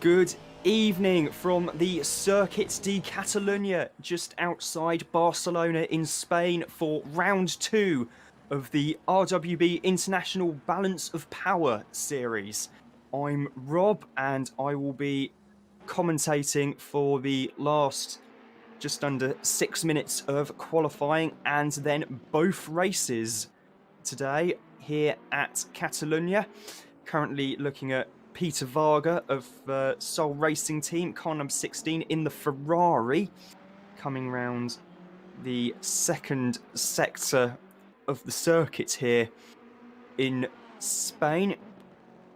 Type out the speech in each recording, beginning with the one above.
Good evening from the Circuit de Catalunya, just outside Barcelona in Spain for round 2 of the RWB International Balance of Power series. I'm Rob and I will be commentating for the last just under 6 minutes of qualifying and then both races today here at Catalunya. Currently looking at Peter Varga of Sol Racing Team, car number 16 in the Ferrari, coming round the second sector of the circuit here in Spain.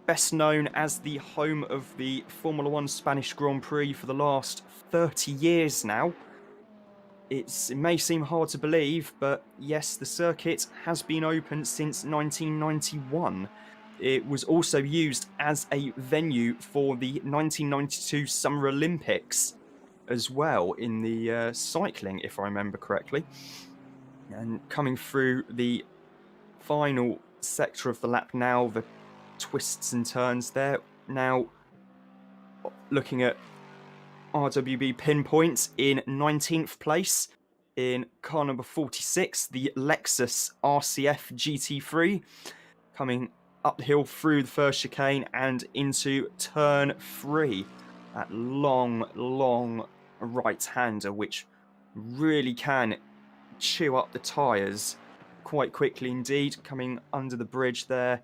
Best known as the home of the Formula One Spanish Grand Prix for the last 30 years now. It may seem hard to believe, but yes, the circuit has been open since 1991. It was also used as a venue for the 1992 Summer Olympics as well in the cycling, if I remember correctly. And coming through the final sector of the lap now, the twists and turns there. Now looking at RWB pinpoints in 19th place in car number 46, the Lexus RCF GT3, coming up the hill through the first chicane and into turn 3. That long right-hander, which really can chew up the tyres quite quickly indeed. Coming under the bridge there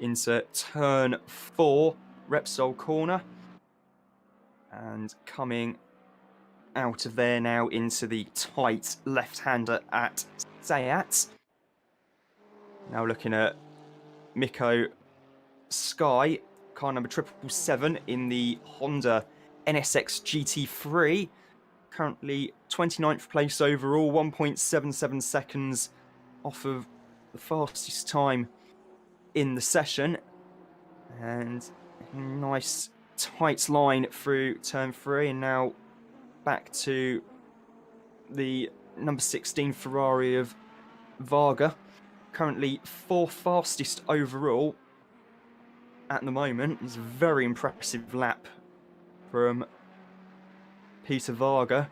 into turn 4, Repsol corner. And coming out of there now into the tight left-hander at Sayat. Now looking at Miko Sky, car number 777 in the Honda NSX GT3. Currently 29th place overall, 1.77 seconds off of the fastest time in the session. And nice tight line through turn 3, and now back to the number 16 Ferrari of Varga. Currently 4th fastest overall at the moment. It's a very impressive lap from Peter Varga.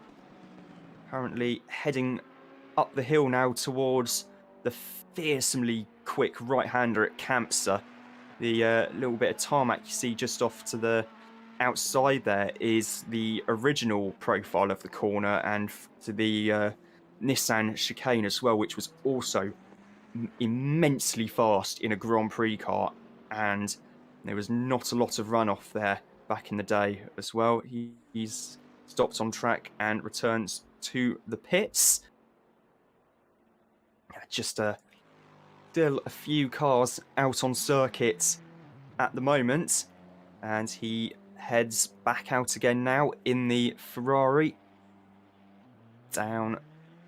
Currently heading up the hill now towards the fearsomely quick right-hander at Campsa. The little bit of tarmac you see just off to the outside there is the original profile of the corner, and to the Nissan chicane as well, which was also immensely fast in a Grand Prix car, and there was not a lot of runoff there back in the day as well. He's stopped on track and returns to the pits. Just still a few cars out on circuit at the moment, and he heads back out again now in the Ferrari, down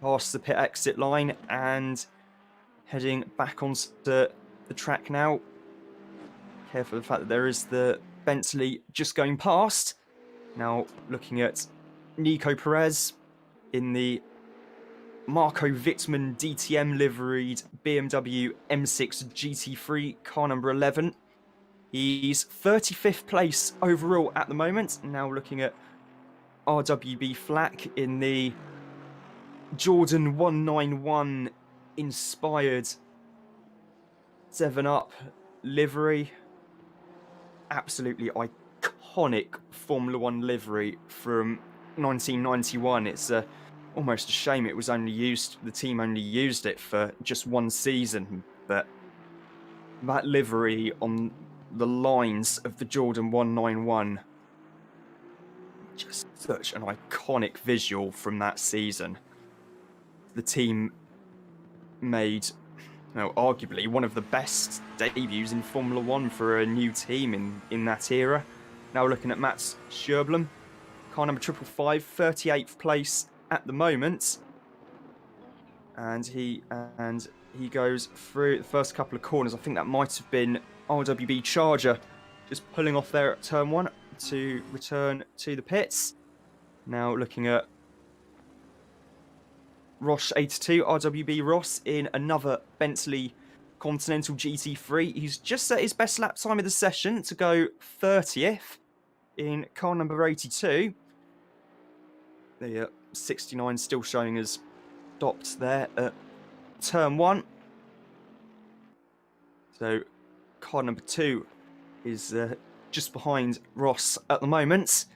past the pit exit line and heading back onto the track now. Careful of the fact that there is the Bentley just going past. Now looking at Nico Perez in the Marco Wittmann DTM liveried BMW M6 GT3, car number 11. He's 35th place overall at the moment. Now looking at RWB Flack in the Jordan 191 inspired 7-Up livery. Absolutely iconic Formula One livery from 1991. It's almost a shame it was only used, the team only used it for just one season, but that livery on the lines of the Jordan 191, just such an iconic visual from that season. The team made, arguably one of the best debuts in Formula One for a new team in that era. Now looking at Mats Sjöblom, car number 555, 38th place at the moment, and he goes through the first couple of corners. I think that might have been RWB Charger just pulling off there at turn 1 to return to the pits. Now looking at Ross82, RWB Ross in another Bentley Continental GT3. He's just set his best lap time of the session to go 30th. in car number 82. The 69 still showing as stopped there at turn 1. So car number 2 is just behind Ross at the moment.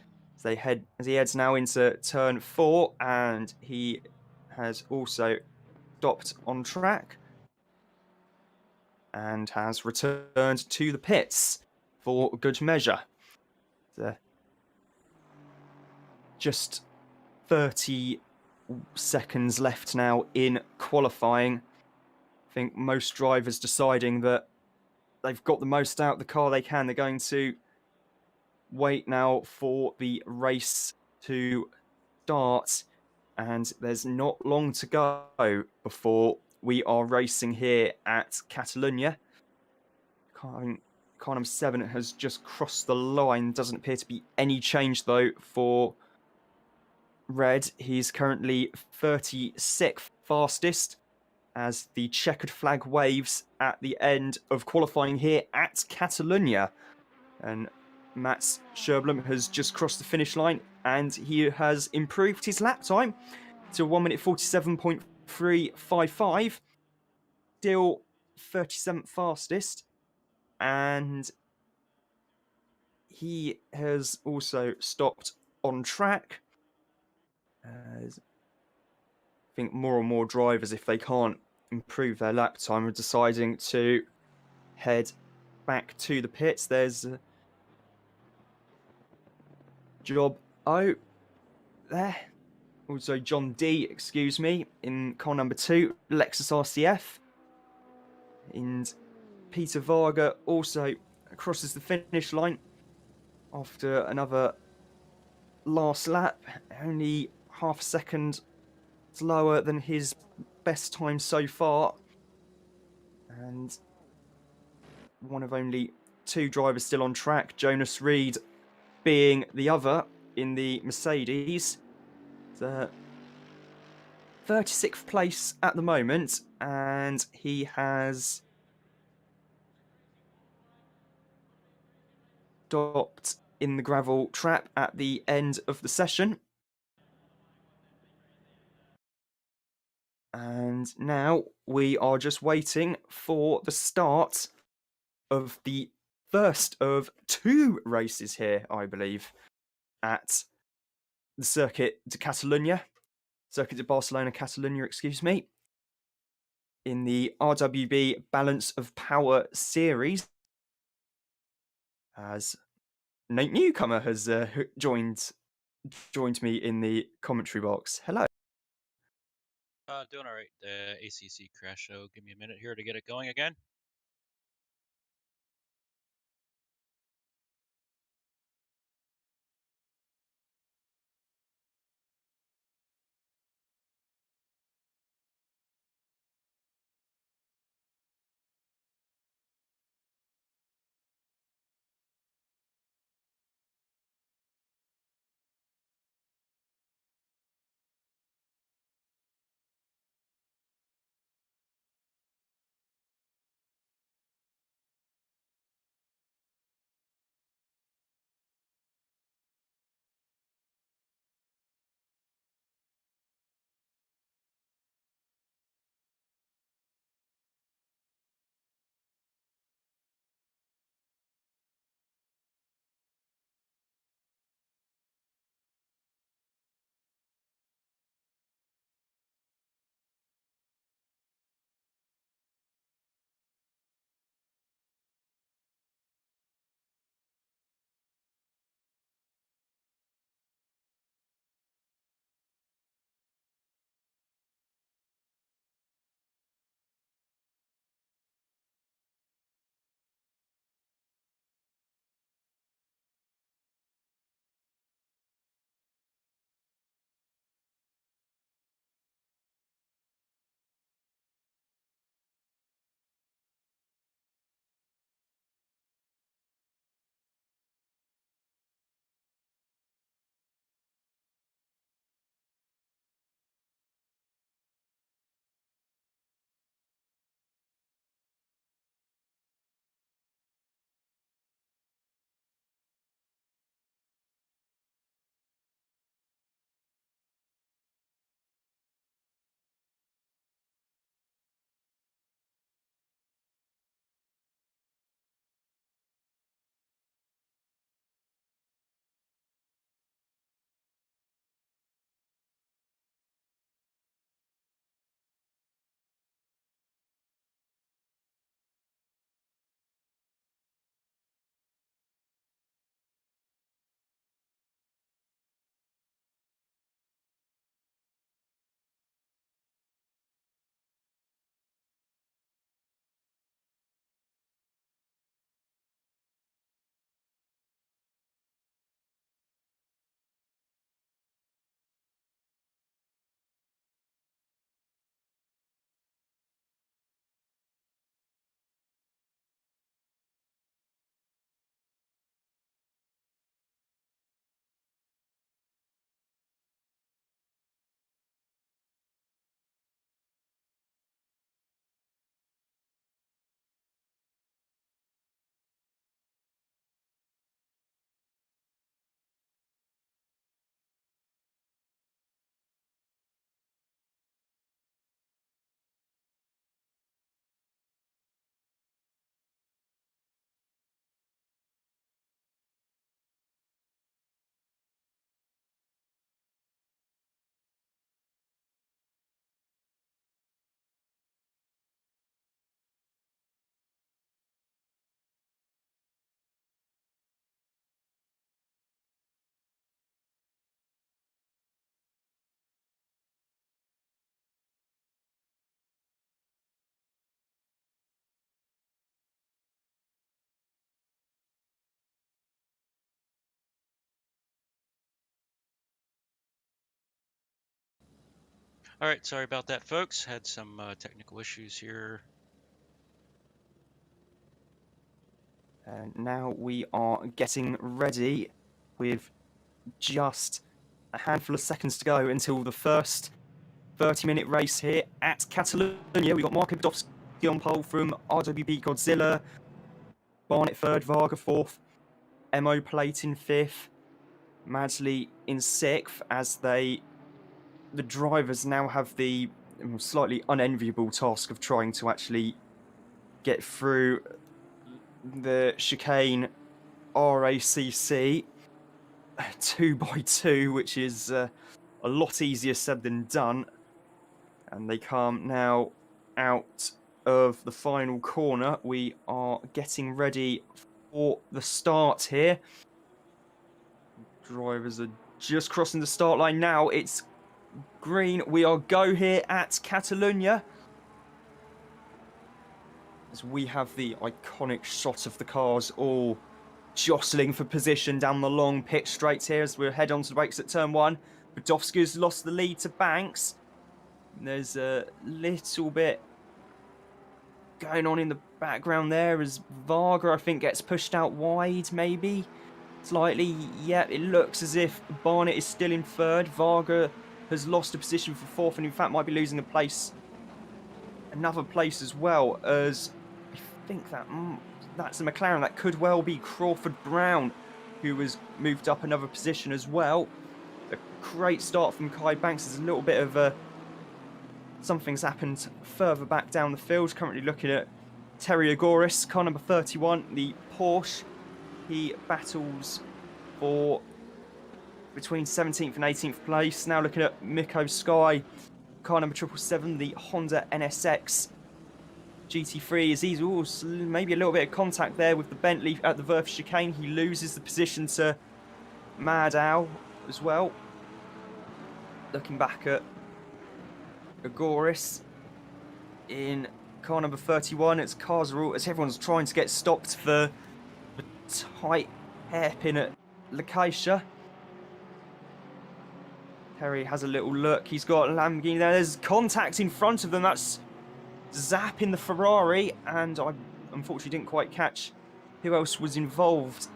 As he heads now into turn 4, and he has also stopped on track and has returned to the pits for good measure. Just 30 seconds left now in qualifying. I think most drivers deciding that they've got the most out of the car they can. They're going to wait now for the race to start, and there's not long to go before we are racing here at Catalonia. Car number 7 has just crossed the line. Doesn't appear to be any change though for Red. He's currently 36th fastest as the checkered flag waves at the end of qualifying here at Catalonia. And Mats Scherblum has just crossed the finish line, and he has improved his lap time to 1 minute 47.355. Still 37th fastest, and he has also stopped on track. I think more and more drivers, if they can't improve their lap time, are deciding to head back to the pits. There's Job O there. Also John D, excuse me, in car number 2, Lexus RCF. And Peter Varga also crosses the finish line after another last lap, only half a second slower than his best time so far. And one of only 2 drivers still on track, Jonas Reed being the other in the Mercedes. The 36th place at the moment, and he has stopped in the gravel trap at the end of the session. And now we are just waiting for the start of the first of 2 races here, I believe, at the Circuit de Catalunya. Circuit de Barcelona, Catalunya, excuse me. In the RWB Balance of Power series. As Nate Newcomer has joined me in the commentary box. Hello. Doing all right. ACC crash show. Give me a minute here to get it going again. All right, sorry about that, folks. Had some technical issues here. And now we are getting ready with just a handful of seconds to go until the first 30-minute race here at Catalonia. We've got Marko Budowski on pole from RWB Godzilla, Barnett third, Varga fourth, Mo Plate in fifth, Madsley in sixth, as the drivers now have the slightly unenviable task of trying to actually get through the chicane RACC 2x2, which is a lot easier said than done. And they come now out of the final corner. We are getting ready for the start here. Drivers are just crossing the start line now. It's green. We are go here at Catalonia. As we have the iconic shot of the cars all jostling for position down the long pit straight here as we head on to the brakes at turn one. Budowski's lost the lead to Banks. There's a little bit going on in the background there as Varga, I think, gets pushed out wide, maybe. Slightly, yeah, it looks as if Barnett is still in third. Varga has lost a position for fourth and in fact might be losing another place as well, as I think that's a McLaren. That could well be Crawford Brown, who has moved up another position as well. A great start from Kai Banks. There's a little bit of something's happened further back down the field. Currently looking at Terry Agoris, car number 31, the Porsche. He battles for between 17th and 18th place. Now looking at Mikko Sky, car number 777, the Honda NSX GT3. As he's also maybe a little bit of contact there with the Bentley at the Verth chicane. He loses the position to Mad Owl as well. Looking back at Agoris in car number 31. It's cars are all, as everyone's trying to get stopped for the tight hairpin at Lacacia. Terry has a little look. He's got a Lamborghini there. There's contact in front of them. That's Zap in the Ferrari, and I unfortunately didn't quite catch who else was involved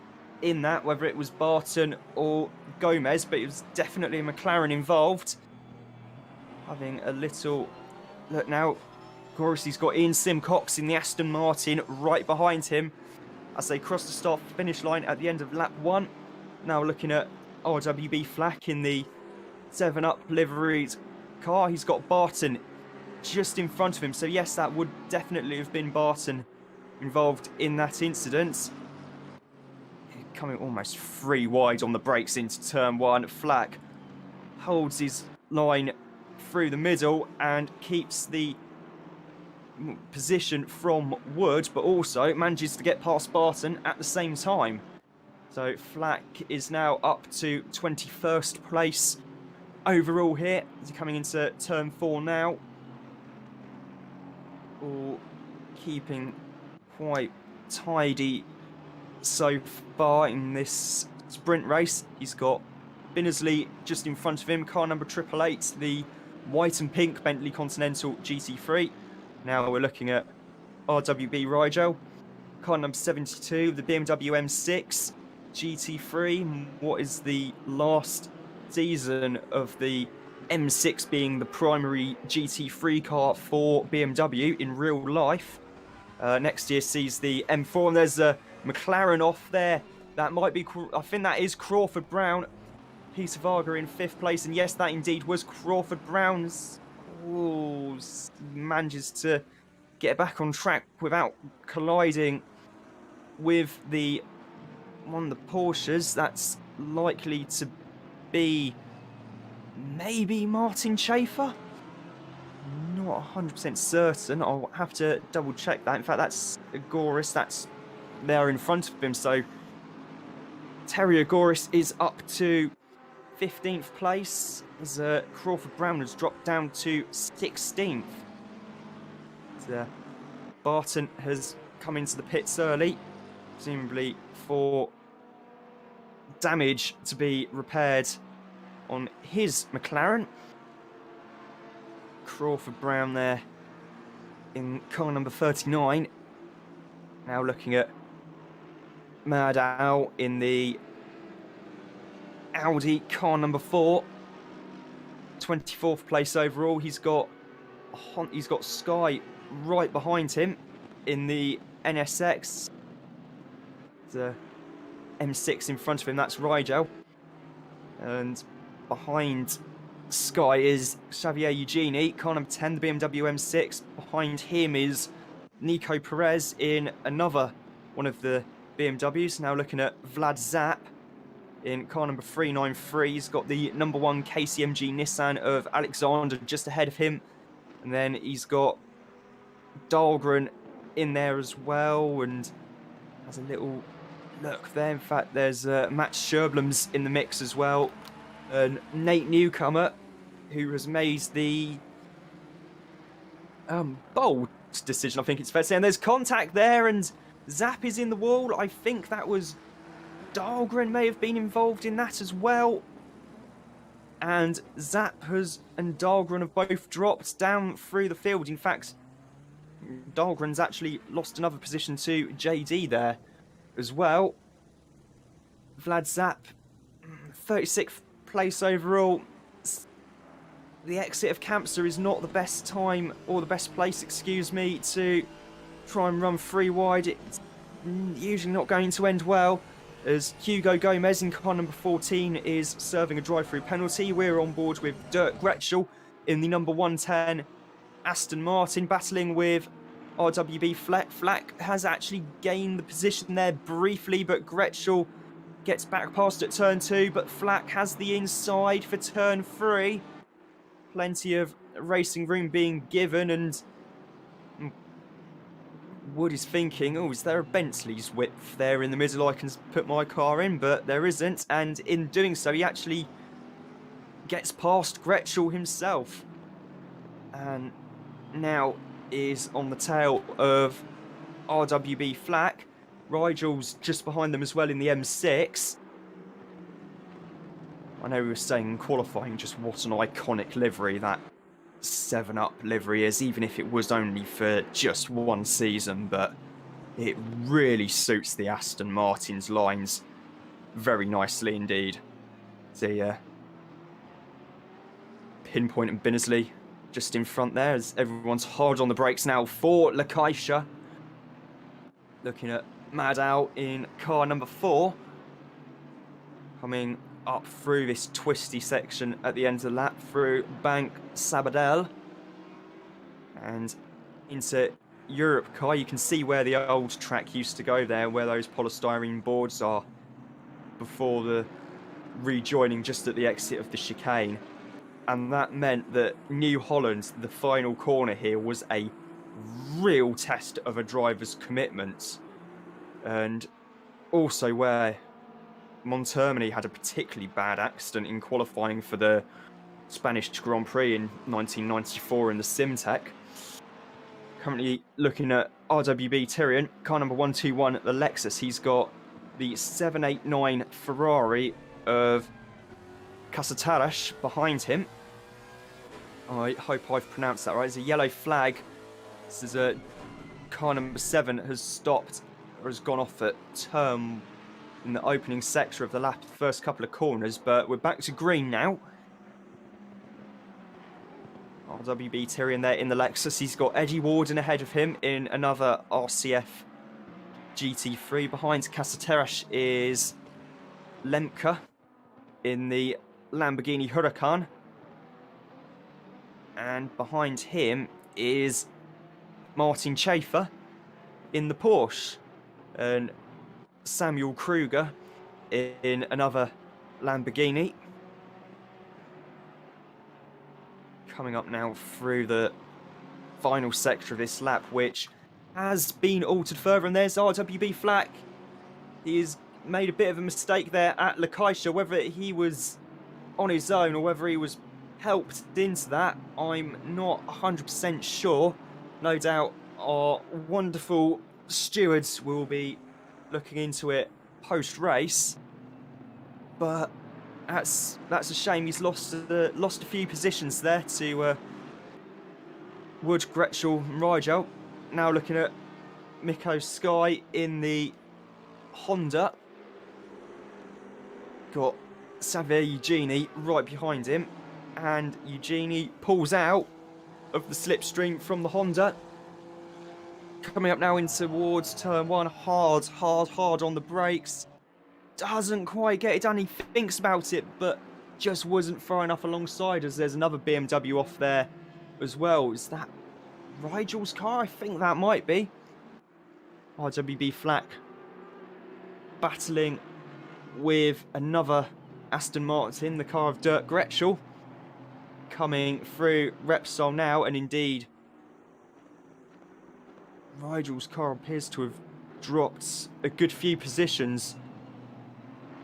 in that, whether it was Barton or Gomez, but it was definitely a McLaren involved. Having a little look now. Of course, he's got Ian Simcox in the Aston Martin right behind him as they cross the start-finish line at the end of lap 1. Now looking at RWB Flack in the 7-Up liveried car. He's got Barton just in front of him. So yes, that would definitely have been Barton involved in that incident. Coming almost 3 wide on the brakes into turn 1. Flack holds his line through the middle and keeps the position from Wood, but also manages to get past Barton at the same time. So Flack is now up to 21st place overall here. He's coming into turn 4 now. All keeping quite tidy so far in this sprint race. He's got Binnersley just in front of him, car number 888, the white and pink Bentley Continental GT3. Now we're looking at RWB Rigel, car number 72, the BMW M6 GT3. What is the last season of the M6 being the primary GT3 car for BMW in real life. Next year sees the M4, and there's a McLaren off there. That might be, I think that is Crawford Brown. Peter Varga in 5th place, and yes, that indeed was Crawford Brown's. Ooh, manages to get back on track without colliding with one of the Porsches. That's likely to be maybe Martin Schaefer. Not 100% certain. I'll have to double check that. In fact, that's Agoris. That's there in front of him. So Terry Agoris is up to 15th place, as Crawford Brown has dropped down to 16th. Barton has come into the pits early, presumably for damage to be repaired on his McLaren. Crawford Brown there in car number 39. Now looking at Mad Al in the Audi car number 4. 24th place overall. He's got Sky right behind him in the NSX. The M6 in front of him, that's Rigel. And behind Sky is Xavier Eugeni, car number 10, the BMW M6. Behind him is Nico Perez in another one of the BMWs. Now looking at Vlad Zapp in car number 393. He's got the number 1 KCMG Nissan of Alexander just ahead of him. And then he's got Dahlgren in there as well, and has a little look there. In fact, there's Matt Scherblum's in the mix as well. And Nate Newcomer, who has made the bold decision, I think it's fair to say. And there's contact there, and Zapp is in the wall. I think that was Dahlgren may have been involved in that as well. And Zapp and Dahlgren have both dropped down through the field. In fact, Dahlgren's actually lost another position to JD there as well. Vlad Zapp, 36th place overall. The exit of Campsa is not the best time, or the best place, excuse me, to try and run 3 wide. It's usually not going to end well, as Hugo Gomez in car number 14 is serving a drive-through penalty. We're on board with Dirk Gretschel in the number 110 Aston Martin, battling with RWB Fleck. Fleck has actually gained the position there briefly, but Gretschel gets back past at turn 2, but Fleck has the inside for turn 3. Plenty of racing room being given, and Wood is thinking, oh, is there a Bentley's width there in the middle I can put my car in? But there isn't, and in doing so, he actually gets past Gretschel himself. And now is on the tail of RWB Flack. Rigel's just behind them as well in the M6. I know we were saying in qualifying just what an iconic livery that 7-Up livery is, even if it was only for just one season, but it really suits the Aston Martin's lines very nicely indeed. The Pinpoint and Binnersley just in front there, as everyone's hard on the brakes now for Lakaisha. Looking at Maddow in car number 4, coming up through this twisty section at the end of the lap through Bank Sabadell and into Europe car. You can see where the old track used to go there, where those polystyrene boards are before the rejoining just at the exit of the chicane. And that meant that New Holland, the final corner here, was a real test of a driver's commitment, and also where Montermini had a particularly bad accident in qualifying for the Spanish Grand Prix in 1994 in the Simtech. Currently looking at RWB Tyrion, car number 121 at the Lexus. He's got the 789 Ferrari of Casatarash behind him. I hope I've pronounced that right. It's a yellow flag. This is a car number 7 has stopped, or has gone off at turn in the opening sector of the lap, the first couple of corners, but we're back to green now. RWB Tyrion there in the Lexus. He's got Eddie Warden ahead of him in another RCF GT3. Behind Casaterash is Lemke in the Lamborghini Huracan. And behind him is Martin Schaefer in the Porsche. And Samuel Kruger in another Lamborghini. Coming up now through the final sector of this lap, which has been altered further, and there's RWB Flack. He's made a bit of a mistake there at Lakaisha. Whether he was on his own or whether he was helped into that, I'm not 100% sure. No doubt our wonderful stewards will be looking into it post-race, but that's a shame. He's lost a few positions there to Wood, Gretschel, and Rigel. Now looking at Miko Sky in the Honda. Got Xavier Eugenie right behind him. And Eugenie pulls out of the slipstream from the Honda. Coming up now in towards turn 1. Hard on the brakes. Doesn't quite get it done. He thinks about it, but just wasn't far enough alongside, as there's another BMW off there as well. Is that Rigel's car? I think that might be. RWB Flak battling with another Aston Martin, the car of Dirk Gretschel, coming through Repsol now, and indeed Rigel's car appears to have dropped a good few positions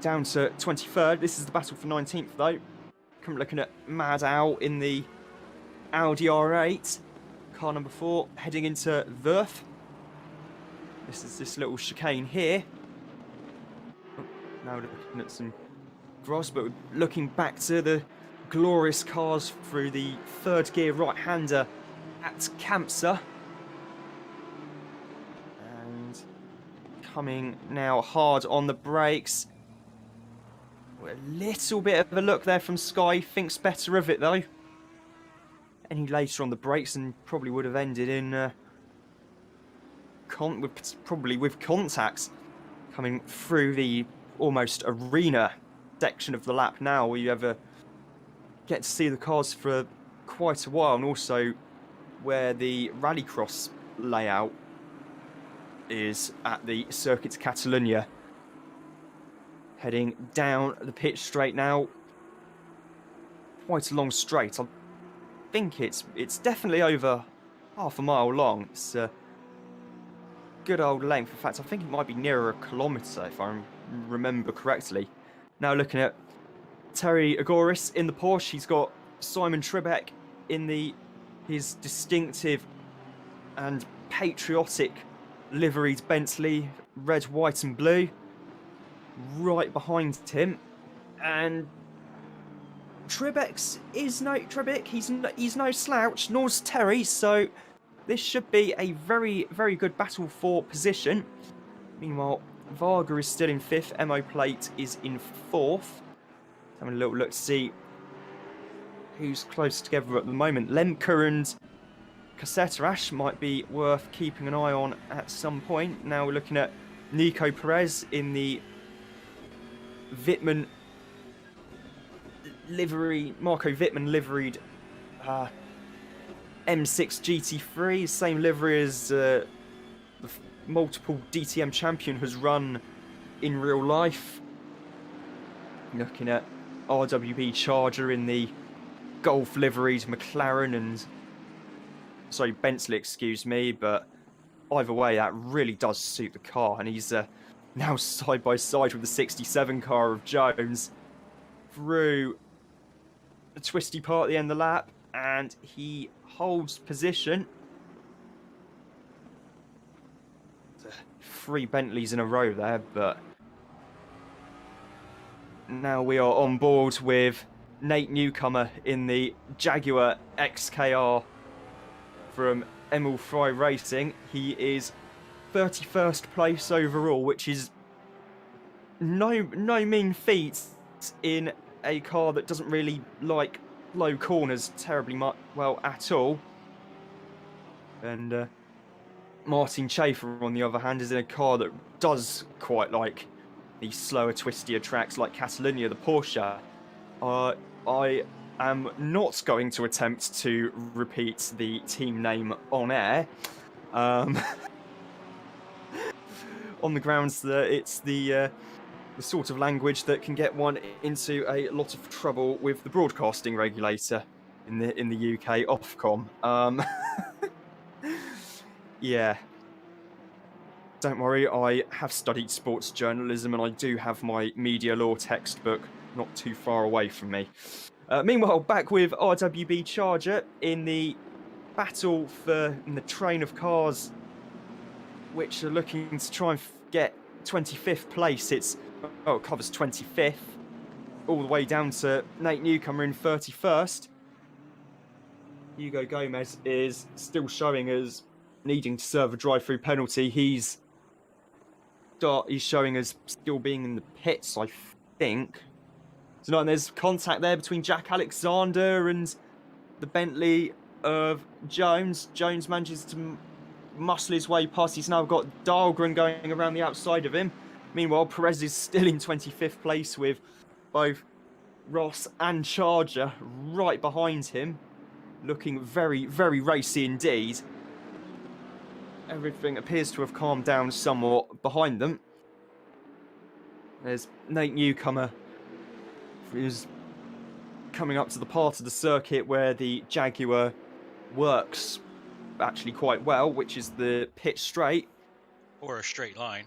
down to 23rd. This is the battle for 19th though. Currently looking at Mad Owl in the Audi R8, car number 4, heading into Wörth. This is this little chicane here. Now looking at some grass, but looking back to the glorious cars through the third gear right-hander at Campsa. And coming now hard on the brakes. A little bit of a look there from Sky, thinks better of it though. Any later on the brakes and probably would have ended in probably with contacts. Coming through the almost arena section of the lap now, where you ever get to see the cars for quite a while, and also where the rallycross layout is at the Circuit de Catalunya. Heading down the pitch straight now. Quite a long straight. I think it's definitely over half a mile long. It's a good old length. In fact, I think it might be nearer a kilometre if I remember correctly. Now looking at Terry Agoris in the Porsche. He's got Simon Trebek in his distinctive and patriotic liveried Bentley, red, white and blue. Right behind him, and Trebek is no Trebek. He's no slouch, nor's Terry. So this should be a very, very good battle for position. Meanwhile, Varga is still in 5th. Mo Plate is in 4th. Having a little look to see who's close together at the moment. Lemke and Caseterash might be worth keeping an eye on at some point. Now we're looking at Nico Perez in the Wittmann livery, Marco Wittmann liveried M6 GT3, same livery as the multiple DTM champion has run in real life. Looking at RWB Charger in the Golf liveried McLaren and Bentley, excuse me, but either way that really does suit the car, and he's now side by side with the 67 car of Jones through a twisty part at the end of the lap, and he holds position. 3 Bentleys in a row there, but now we are on board with Nate Newcomer in the Jaguar XKR from Emil Fry Racing. He is 31st place overall, which is no mean feat in a car that doesn't really like low corners terribly well at all. And Martin Schaefer, on the other hand, is in a car that does quite like the slower, twistier tracks like Catalunya, the Porsche. I am not going to attempt to repeat the team name on air. On the grounds that it's the sort of language that can get one into a lot of trouble with the broadcasting regulator in the UK, Ofcom. Yeah. Don't worry, I have studied sports journalism and I do have my media law textbook not too far away from me. Meanwhile, back with RWB Charger in the battle in the train of cars which are looking to try and get 25th place. It covers 25th, all the way down to Nate Newcomer in 31st. Hugo Gomez is still showing as needing to serve a drive-through penalty. He's showing as still being in the pits, I think. So there's contact there between Jack Alexander and the Bentley of Jones. Jones manages to muscle his way past. He's now got Dahlgren going around the outside of him. Meanwhile, Perez is still in 25th place with both Ross and Charger right behind him, looking very, very racy indeed. Everything appears to have calmed down somewhat behind them. There's Nate Newcomer, who's coming up to the part of the circuit where the Jaguar works actually quite well, which is the pit straight. Or a straight line.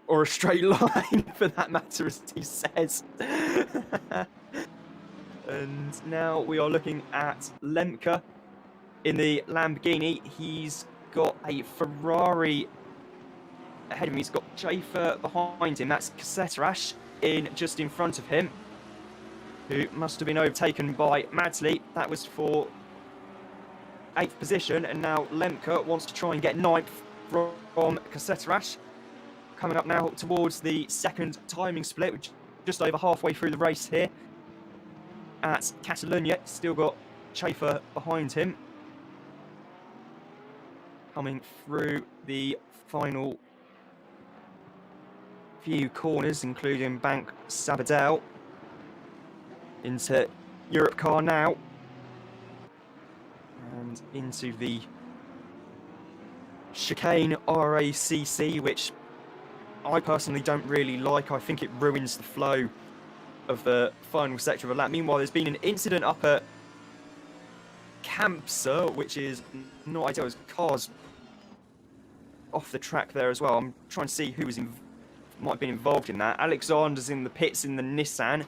Or a straight line, for that matter, as he says. And now we are looking at Lemke in the Lamborghini. He's got a Ferrari ahead of him. He's got Schaefer behind him. That's Caseterash just in front of him, who must have been overtaken by Madsley. That was for 8th position, and now Lemke wants to try and get 9th from Caseterash. Coming up now towards the second timing split, which just over halfway through the race here at Catalunya. Still got Schaefer behind him. Coming through the final few corners, including Bank Sabadell, into Europe car now, and into the chicane RACC, which I personally don't really like. I think it ruins the flow of the final sector of a lap. Meanwhile, there's been an incident up at Campsa, which is not ideal. There's cars off the track there as well. I'm trying to see who might have been involved in that. Alexander's in the pits in the Nissan,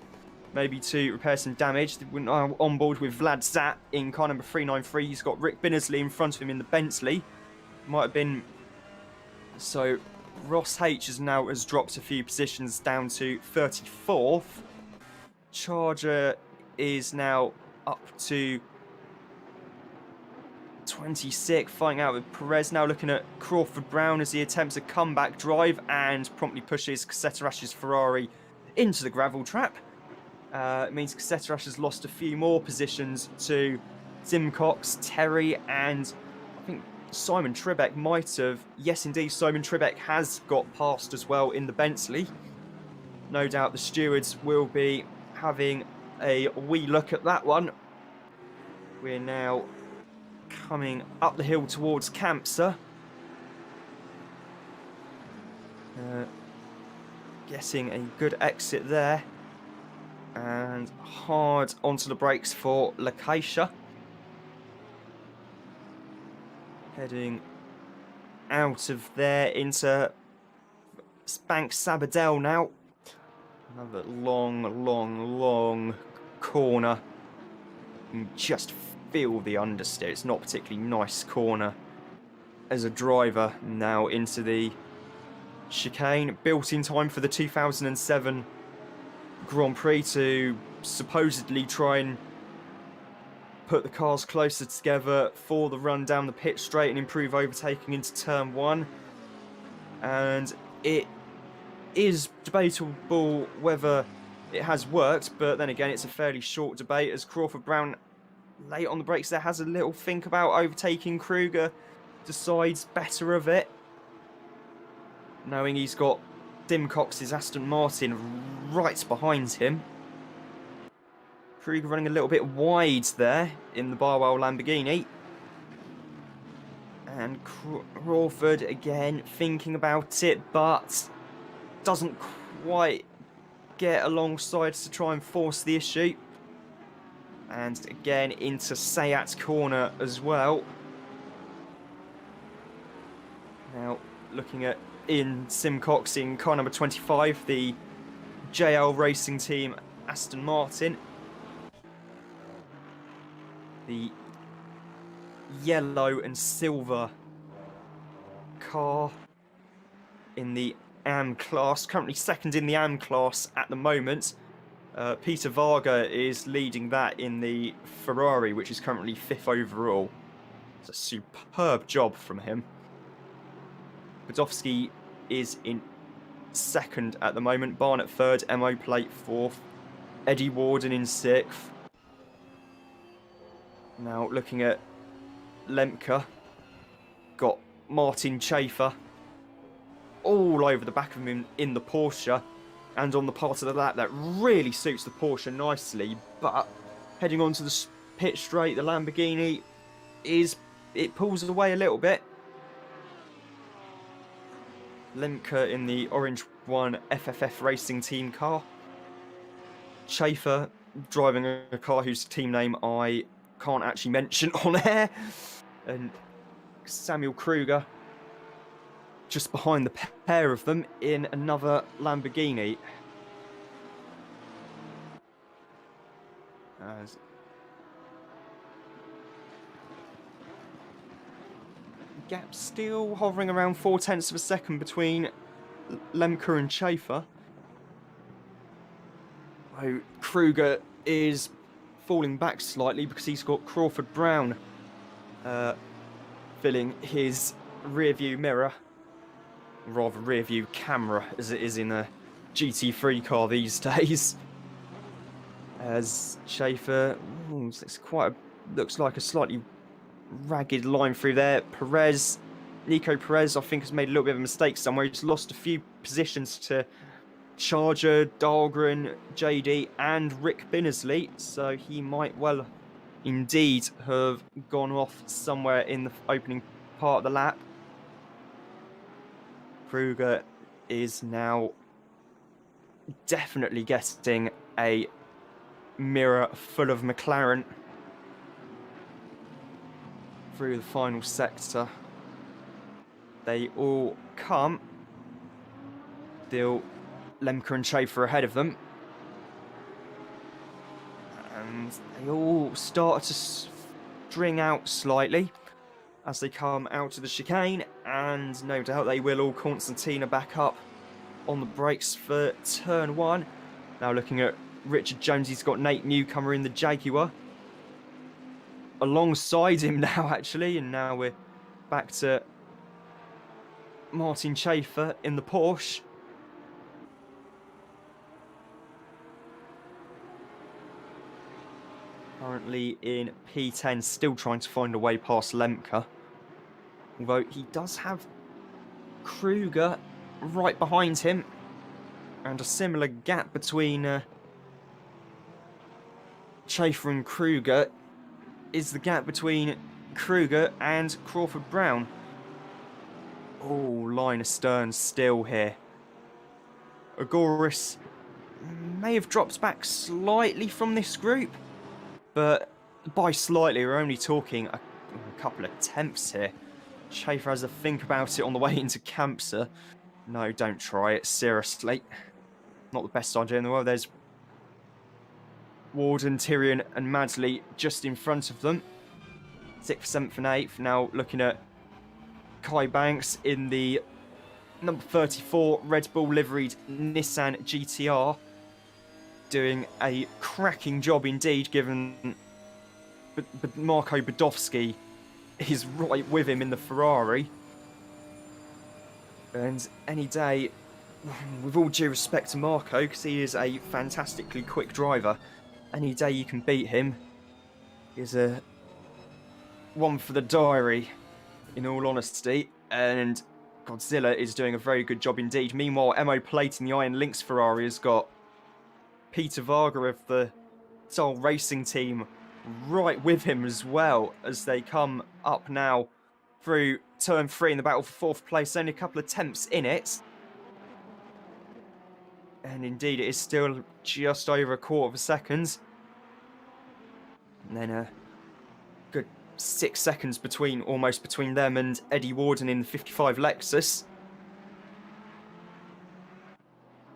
maybe to repair some damage. Went on board with Vlad Zat in car number 393. He's got Rick Binnersley in front of him in the Bentley. Might have been... So Ross H has dropped a few positions down to 34th. Charger is now up to 26, fighting out with Perez. Now looking at Crawford Brown as he attempts a comeback drive and promptly pushes Casetterash's Ferrari into the gravel trap. It means Caseterash has lost a few more positions to Simcox, Terry, and I think Simon Trebek might have. Yes, indeed, Simon Trebek has got past as well in the Bentley. No doubt the stewards will be having a wee look at that one. We're now coming up the hill towards Campsa. Getting a good exit there. And hard onto the brakes for Lacacia. Heading out of there into Bank Sabadell now. Another long corner. You can just feel the understeer. It's not a particularly nice corner as a driver. Now into the chicane, built in time for the 2007 Grand Prix to supposedly try and put the cars closer together for the run down the pit straight and improve overtaking into turn 1. And it is debatable whether it has worked, but then again it's a fairly short debate as Crawford Brown, late on the brakes there, has a little think about overtaking Kruger, decides better of it, knowing he's got Dimcox's Aston Martin right behind him. Kruger running a little bit wide there in the Barwell Lamborghini. And Crawford again thinking about it, but doesn't quite get alongside to try and force the issue. And again into Sayat's corner as well. Now looking at Ian Simcox in car number 25, the JL Racing Team Aston Martin. The yellow and silver car in the AM class, currently second in the AM class at the moment. Peter Varga is leading that in the Ferrari, which is currently 5th overall. It's a superb job from him. Budowski is in 2nd at the moment. Barnett 3rd, MO Plate 4th, Eddie Warden in 6th. Now looking at Lemke, got Martin Schaefer all over the back of him in the Porsche, and on the part of the lap that really suits the Porsche nicely. But heading onto the pit straight, the Lamborghini pulls away a little bit. Lemke in the orange one FFF Racing Team car. Schaefer driving a car whose team name I can't actually mention on air. And Samuel Kruger just behind the pair of them in another Lamborghini. Gap still hovering around 0.4 of a second between Lemke and Schaefer. Oh, Kruger is falling back slightly because he's got Crawford Brown filling his rear view mirror, rather rear view camera as it is in a GT3 car these days. As Schaefer, looks like a slightly ragged line through there. Nico Perez, I think, has made a little bit of a mistake somewhere. He's lost a few positions to Charger, Dahlgren, JD, and Rick Binnersley, so he might well indeed have gone off somewhere in the opening part of the lap. Kruger is now definitely getting a mirror full of McLaren through the final sector. They all come. Still Lemke and Schaefer ahead of them. And they all start to string out slightly as they come out of the chicane, and no doubt they will all concertina back up on the brakes for turn 1. Now looking at Richard Jones, he's got Nate Newcomer in the Jaguar alongside him now, actually, and now we're back to Martin Schaefer in the Porsche. Currently in P10, still trying to find a way past Lemke. Although he does have Kruger right behind him, and a similar gap between Schaefer and Kruger is the gap between Kruger and Crawford Brown. Oh, line astern still here. Agoris may have dropped back slightly from this group, but by slightly, we're only talking a couple of tenths here. Schaefer has a think about it on the way into Campsa. No, don't try it, seriously. Not the best idea in the world. There's Warden, Tyrion and Madsley just in front of them. 6th, 7th and 8th. Now looking at Kai Banks in the number 34 Red Bull liveried Nissan GTR. Doing a cracking job indeed, given Marco Budowski is right with him in the Ferrari. And any day, with all due respect to Marco, because he is a fantastically quick driver, any day you can beat him is a one for the diary, in all honesty. And Godzilla is doing a very good job indeed. Meanwhile, MO Plate in the Iron Lynx Ferrari has got Peter Varga of the Tyre Racing Team right with him as well, as they come up now through turn 3 in the battle for 4th place. Only a couple of tenths in it. And indeed, it is still just over a quarter of a second. And then a good 6 seconds almost between them and Eddie Warden in the 55 Lexus.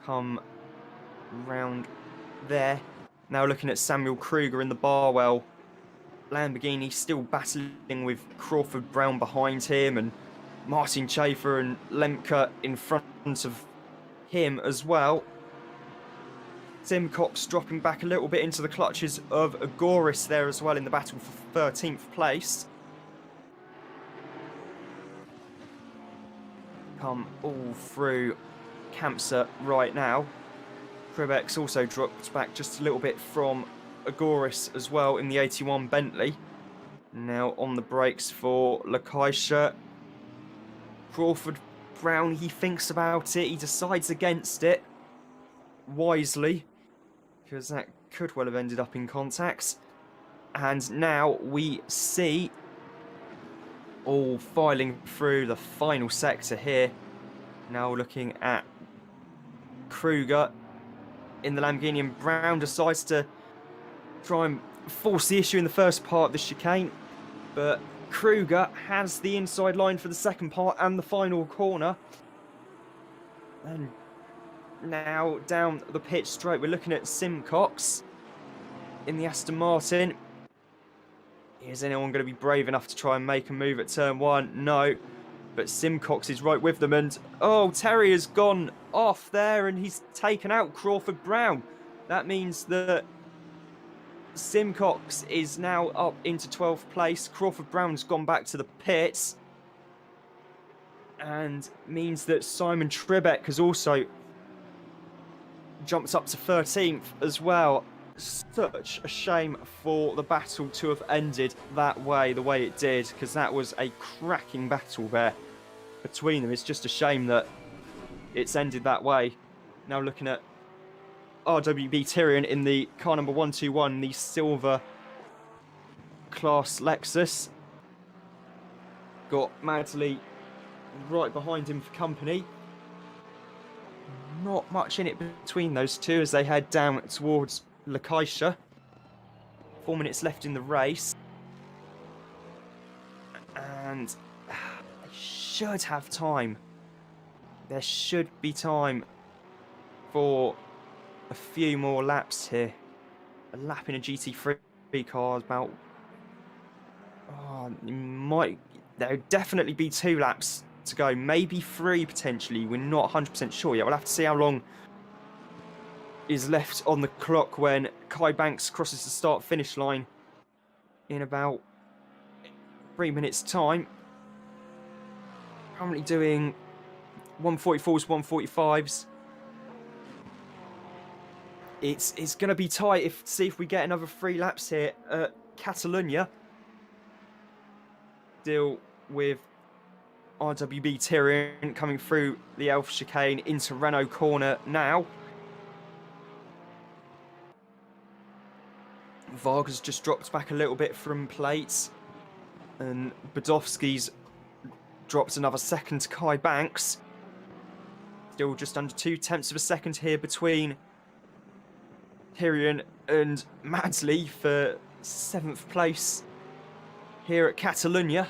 Come round there. Now looking at Samuel Kruger in the Barwell Lamborghini, still battling with Crawford Brown behind him and Martin Schaefer and Lemke in front of him as well. Simcox dropping back a little bit into the clutches of Agoris there as well in the battle for 13th place. Come all through Campsa right now. Krebeck's also dropped back just a little bit from Agoris as well in the 81 Bentley. Now on the brakes for Lakaisha. Crawford Brown, he thinks about it. He decides against it wisely, because that could well have ended up in contacts. And now we see all filing through the final sector here. Now looking at Kruger in the Lamborghini, and Brown decides to try and force the issue in the first part of the chicane. But Kruger has the inside line for the second part and the final corner. And now down the pitch straight, we're looking at Simcox in the Aston Martin. Is anyone going to be brave enough to try and make a move at turn one? No. But Simcox is right with them, and oh, Terry has gone off there and he's taken out Crawford Brown. That means that Simcox is now up into 12th place. Crawford Brown's gone back to the pits, and means that Simon Trebeck has also jumped up to 13th as well. Such a shame for the battle to have ended that way, the way it did, because that was a cracking battle there between them. It's just a shame that it's ended that way. Now looking at RWB Tyrion in the car number 121, the silver class Lexus. Got Madley right behind him for company. Not much in it between those two as they head down towards Lakaisha. 4 minutes left in the race. And they should have time. There should be time for a few more laps here. A lap in a GT3 car is about... There'll definitely be 2 laps to go. Maybe 3 potentially. We're not 100% sure yet. We'll have to see how long is left on the clock when Kai Banks crosses the start-finish line in about 3 minutes' time. Currently doing 144s, 145s. It's going to be tight. See if we get another 3 laps here at Catalunya. Deal with RWB Tyrion coming through the Elf chicane into Renault corner now. Varga's just dropped back a little bit from plates, and Badowski's dropped another second to Kai Banks. Still just under 0.2 of a second here between Tyrion and Madsley for 7th place here at Catalunya.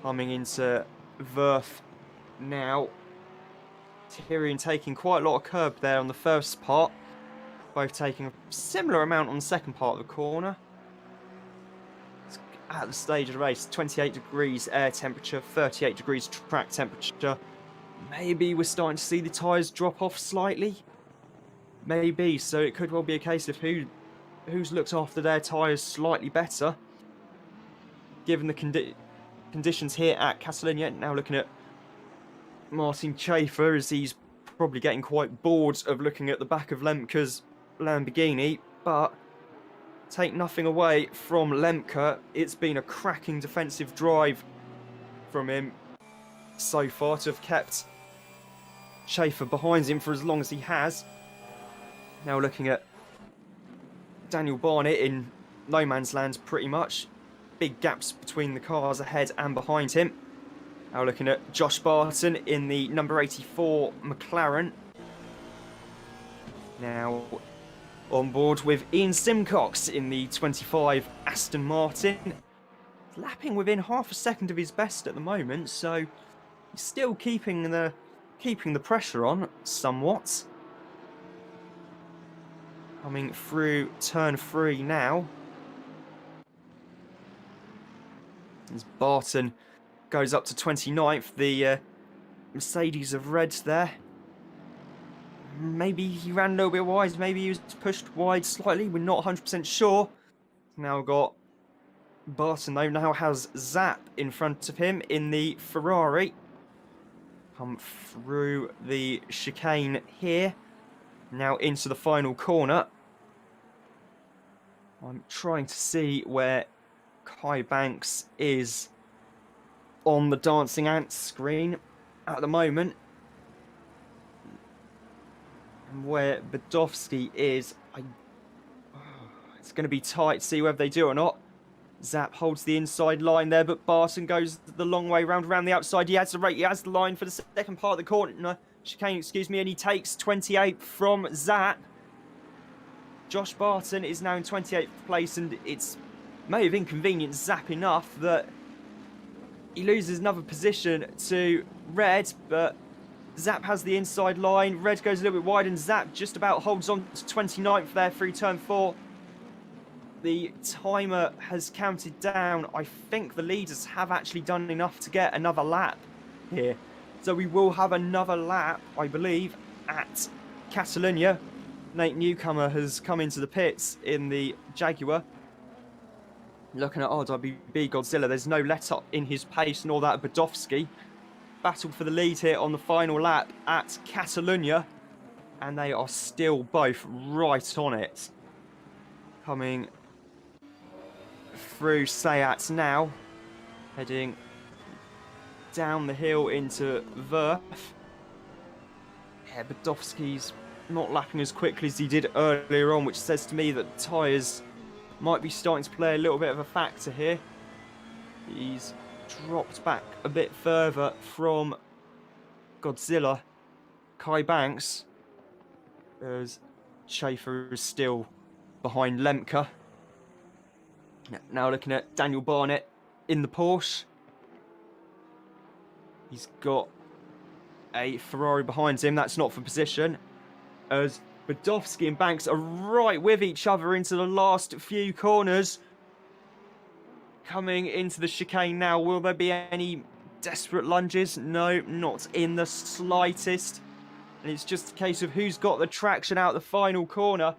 Coming into Verth now. Tyrion taking quite a lot of curb there on the first part. Both taking a similar amount on the second part of the corner. At the stage of the race, 28 degrees air temperature, 38 degrees track temperature. Maybe we're starting to see the tyres drop off slightly. Maybe, so it could well be a case of who's looked after their tyres slightly better. Given the conditions here at Catalunya. Now looking at Martin Schaefer, as he's probably getting quite bored of looking at the back of Lemke's Lamborghini, but take nothing away from Lemke. It's been a cracking defensive drive from him so far to have kept Schaefer behind him for as long as he has. Now looking at Daniel Barnett in no man's land pretty much. Big gaps between the cars ahead and behind him. Now looking at Josh Barton in the number 84 McLaren. Now on board with Ian Simcox in the 25 Aston Martin. Lapping within half a second of his best at the moment, so he's still keeping the pressure on somewhat. Coming through turn 3 now. As Barton goes up to 29th, the Mercedes of reds there. Maybe he ran a little bit wide, maybe he was pushed wide slightly, we're not 100% sure. Now got Barton though, now has Zap in front of him in the Ferrari. Come through the chicane here. Now into the final corner. I'm trying to see where Kai Banks is on the Dancing Ants screen at the moment. And where Badowski is, it's going to be tight to see whether they do or not. Zap holds the inside line there, but Barton goes the long way around the outside. He has the line for the second part of the corner. Chicane, excuse me, and he takes 28 from Zap. Josh Barton is now in 28th place, and it's may have inconvenienced Zap enough that he loses another position to Red, but Zap has the inside line. Red goes a little bit wide, and Zap just about holds on to 29th there through turn 4. The timer has counted down. I think the leaders have actually done enough to get another lap here. So we will have another lap, I believe, at Catalonia. Nate Newcomer has come into the pits in the Jaguar. Looking at RWB Godzilla, there's no let-up in his pace, nor that of Badowski. Battled for the lead here on the final lap at Catalonia. And they are still both right on it. Coming through Sayat now, heading down the hill into Verf. Yeah, Badowski's not lapping as quickly as he did earlier on, which says to me that tyres might be starting to play a little bit of a factor here. He's dropped back a bit further from Godzilla. Kai Banks, as Schaefer is still behind Lemke. Now looking at Daniel Barnett in the Porsche. He's got a Ferrari behind him. That's not for position. As Badowski and Banks are right with each other into the last few corners. Coming into the chicane now. Will there be any desperate lunges? No, not in the slightest. And it's just a case of who's got the traction out the final corner.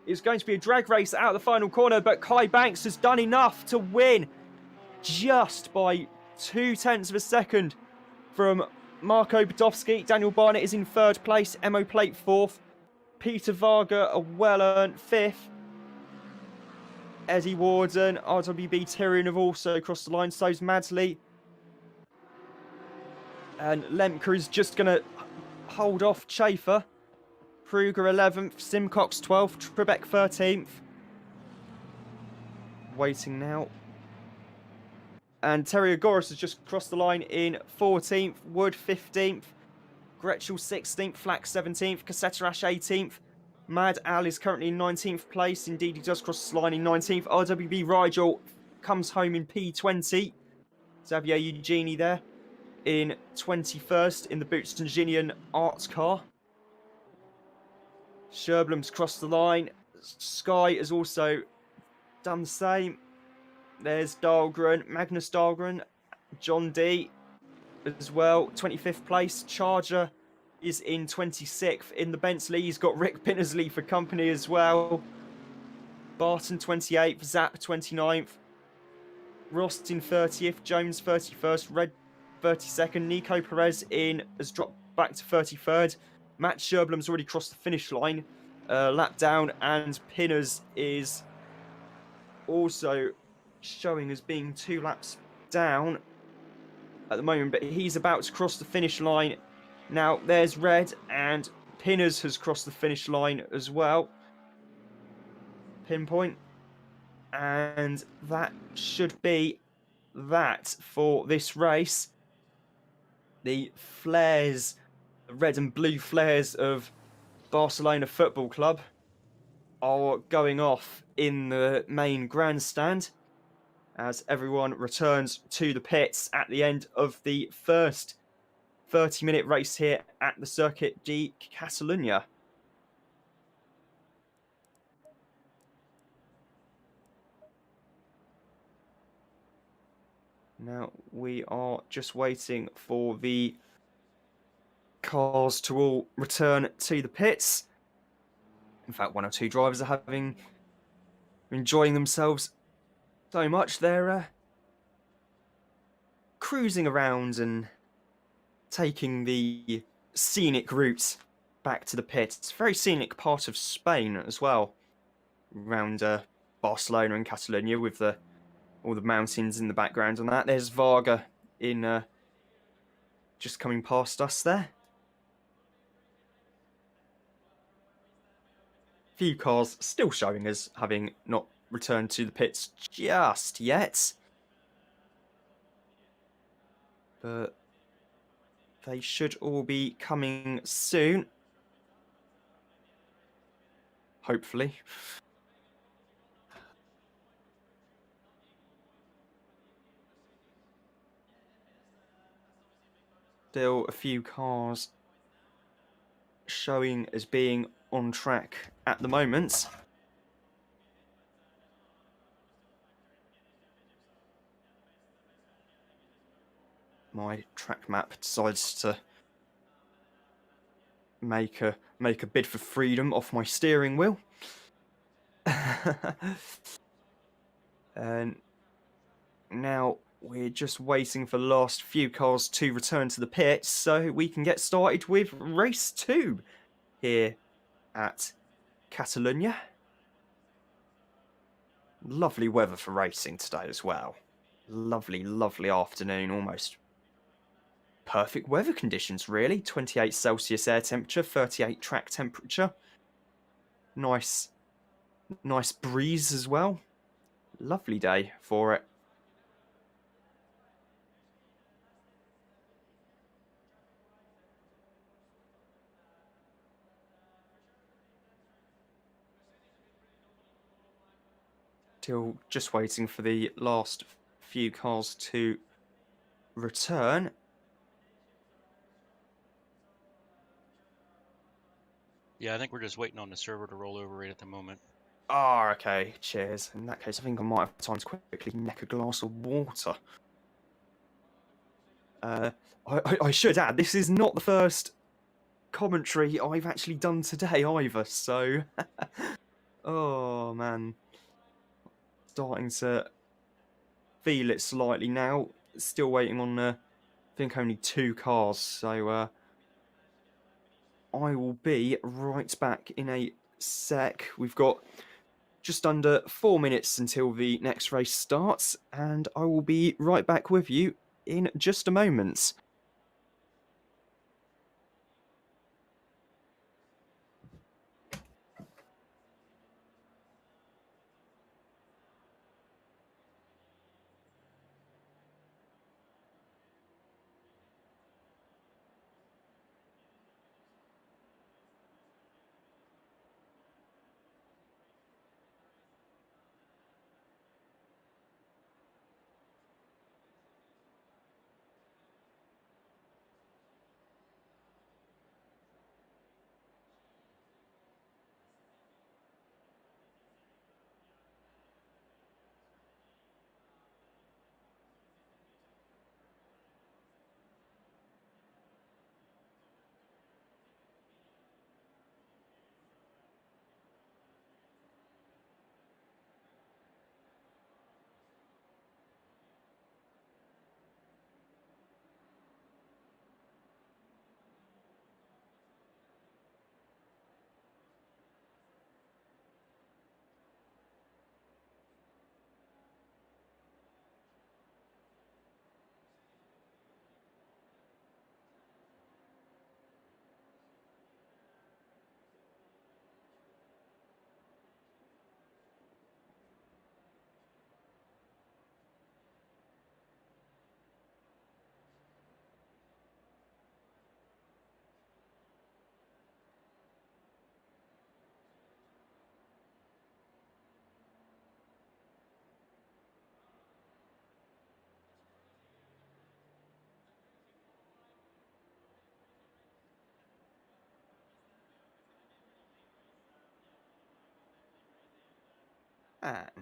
It's going to be a drag race out the final corner, but Kai Banks has done enough to win just by 0.2 of a second from Marco Badowski. Daniel Barnett is in 3rd place, Emo Plate 4th. Peter Varga, a well-earned 5th. Eddie Warden, RWB Tyrion have also crossed the line, so's Madsley. And Lemke is just going to hold off Schaefer. Kruger 11th, Simcox 12th, Trebek 13th. Waiting now. And Terry Agoras has just crossed the line in 14th, Wood 15th, Gretschel 16th, Flack 17th, Casseterash 18th. Mad Al is currently in 19th place. Indeed, he does cross the line in 19th. RWB Rigel comes home in P20. Xavier Eugenie there in 21st in the Boots Ginian Arts car. Sherblum's crossed the line. Sky has also done the same. There's Dahlgren, Magnus Dahlgren, John D as well, 25th place. Charger is in 26th in the Bentley. He's got Rick Pinnersley for company as well. Barton 28th, Zap 29th, Rost in 30th, Jones 31st, Red 32nd, Nico Perez has dropped back to 33rd. Matt Sherblum's already crossed the finish line, lap down, and Pinners is also showing as being 2 laps down at the moment, but he's about to cross the finish line. Now there's Red, and Pinners has crossed the finish line as well. Pinpoint. And that should be that for this race. The flares, the red and blue flares of Barcelona Football Club are going off in the main grandstand as everyone returns to the pits at the end of the first 30-minute race here at the Circuit de Catalunya. Now we are just waiting for the cars to all return to the pits. In fact, one or two drivers are enjoying themselves so much they're cruising around and taking the scenic route back to the pits. It's a very scenic part of Spain as well, around Barcelona and Catalonia, with all the mountains in the background and that. There's Varga in just coming past us there. Few cars still showing as having not returned to the pits just yet. But they should all be coming soon. Hopefully. Still a few cars showing as being on track at the moment. My track map decides to make a bid for freedom off my steering wheel. And now we're just waiting for the last few cars to return to the pits so we can get started with race 2 here at Catalonia. Lovely weather for racing today as well. Lovely, lovely afternoon, almost perfect weather conditions really. 28 Celsius air temperature, 38 track temperature. Nice breeze as well. Lovely day for it. Still just waiting for the last few cars to return. Yeah, I think we're just waiting on the server to roll over right at the moment. Ah, okay, cheers. In that case, I think I might have time to quickly neck a glass of water. I should add, this is not the first commentary I've actually done today either, so... oh, man. Starting to feel it slightly now. Still waiting on, I think, only 2 cars, so I will be right back in a sec. We've got just under 4 minutes until the next race starts, and I will be right back with you in just a moment.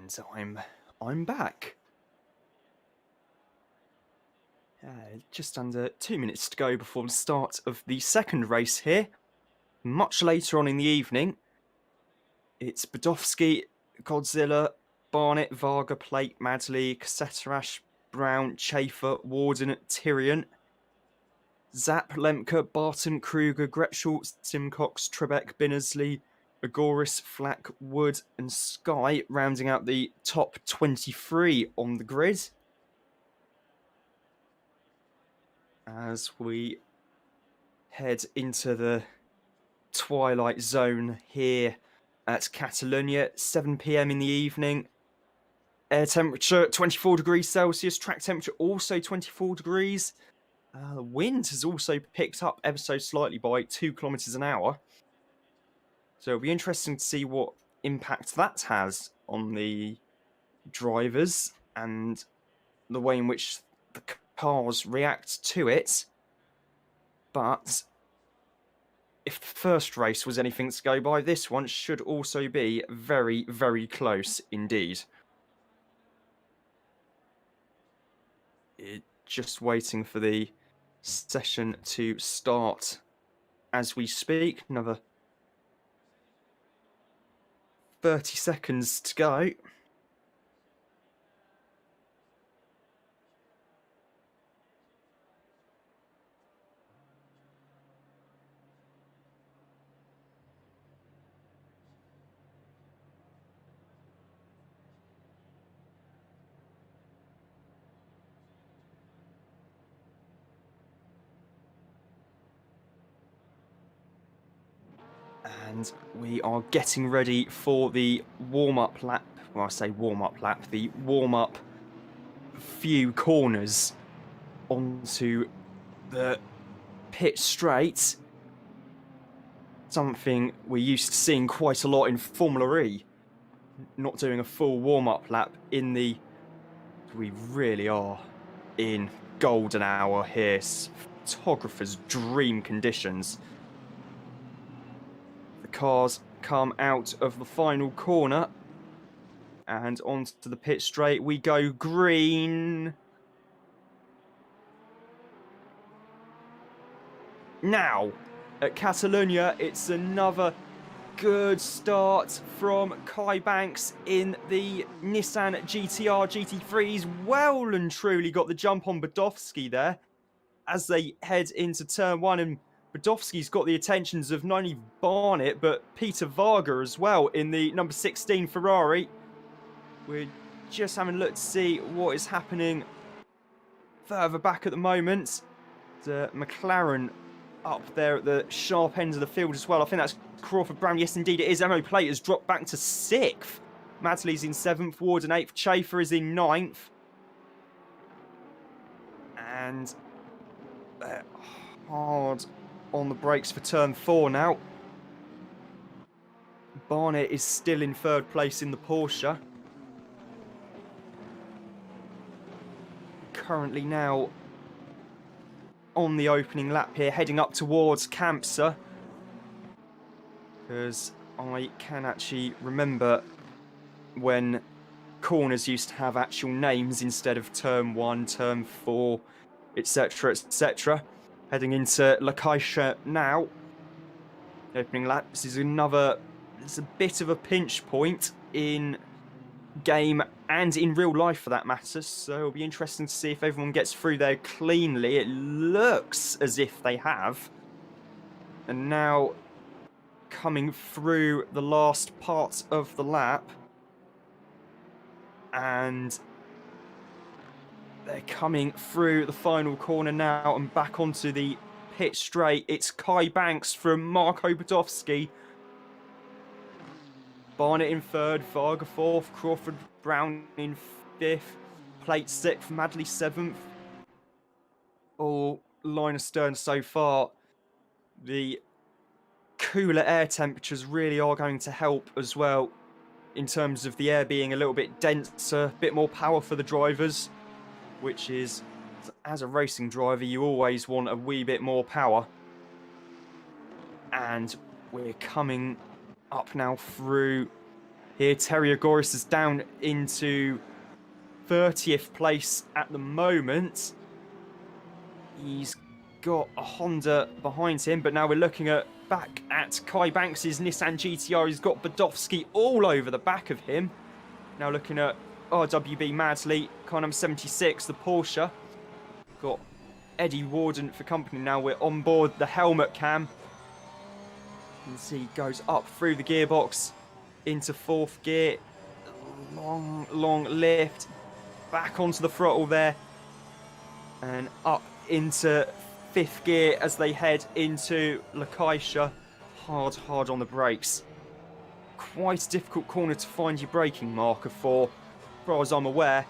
And I'm back. Just under 2 minutes to go before the start of the second race here. Much later on in the evening, it's Badowski, Godzilla, Barnett, Varga, Plate, Madley, Casseterash, Brown, Chafer, Warden, Tyrion, Zapp, Lemke, Barton, Kruger, Gretschel, Simcox, Trebek, Binnersley, Agoris, Flack, Wood, and Sky, rounding out the top 23 on the grid. As we head into the twilight zone here at Catalonia, 7 p.m. in the evening. Air temperature 24 degrees Celsius, track temperature also 24 degrees. The wind has also picked up ever so slightly by 2 kilometers an hour. So it'll be interesting to see what impact that has on the drivers and the way in which the cars react to it. But if the first race was anything to go by, this one should also be very, very close indeed. Just waiting for the session to start as we speak. Another 30 seconds to go. And we are getting ready for the warm-up lap. Well, I say warm-up lap, the warm-up few corners onto the pit straight. Something we're used to seeing quite a lot in Formula E. Not doing a full warm-up lap in the... We really are in golden hour here. Photographer's dream conditions. The cars come out of the final corner and onto the pit straight we go. Green. Now, at Catalonia, it's another good start from Kai Banks in the Nissan GTR GT3's well and truly got the jump on Badowski there as they head into turn one, and Badowski's got the attentions of not only Barnett but Peter Varga as well in the number 16 Ferrari. We're just having a look to see what is happening further back at the moment. The McLaren up there at the sharp end of the field as well. I think that's Crawford Brown. Yes, indeed it is. Emo Plate has dropped back to 6th. Madley's in 7th. Ward in 8th. Chafer is in 9th. And they're hard on the brakes for turn 4 now. Barnett is still in 3rd place in the Porsche. Currently now on the opening lap here, heading up towards Campsa. Because I can actually remember when corners used to have actual names instead of turn 1, turn 4, etc, etc. Heading into La Caixa now. Opening lap. This is another... It's a bit of a pinch point in game and in real life for that matter, so it'll be interesting to see if everyone gets through there cleanly. It looks as if they have. And now coming through the last part of the lap, and they're coming through the final corner now and back onto the pit straight. It's Kai Banks from Marko Badowski. Barnett in 3rd, Varga 4th, Crawford Brown in 5th, Plate 6th, Madley 7th. All line astern so far. The cooler air temperatures really are going to help as well in terms of the air being a little bit denser, a bit more power for the drivers, which is, as a racing driver, you always want a wee bit more power. And we're coming up now through here. Terry Agoris is down into 30th place at the moment. He's got a Honda behind him, but now we're looking back at Kai Banks' Nissan GTR. He's got Badowski all over the back of him. Now looking at RWB Madsley, car number 76, the Porsche. Got Eddie Warden for company now. We're on board the helmet cam. You can see he goes up through the gearbox into 4th gear. Long lift. Back onto the throttle there. And up into 5th gear as they head into Lacaisha. Hard on the brakes. Quite a difficult corner to find your braking marker for, as far as I'm aware,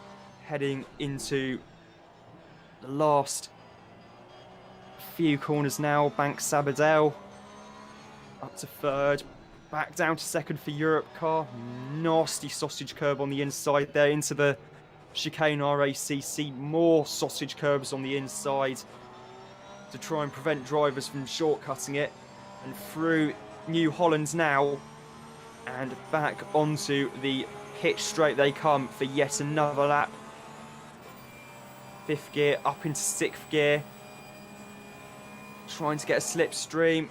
heading into the last few corners now. Banks Sabadell up to 3rd, back down to 2nd for Europe car. Nasty sausage curb on the inside there into the chicane RACC. More sausage curbs on the inside to try and prevent drivers from shortcutting it. And through New Holland now, and back onto the pitch straight they come for yet another lap. 5th gear up into 6th gear. Trying to get a slipstream.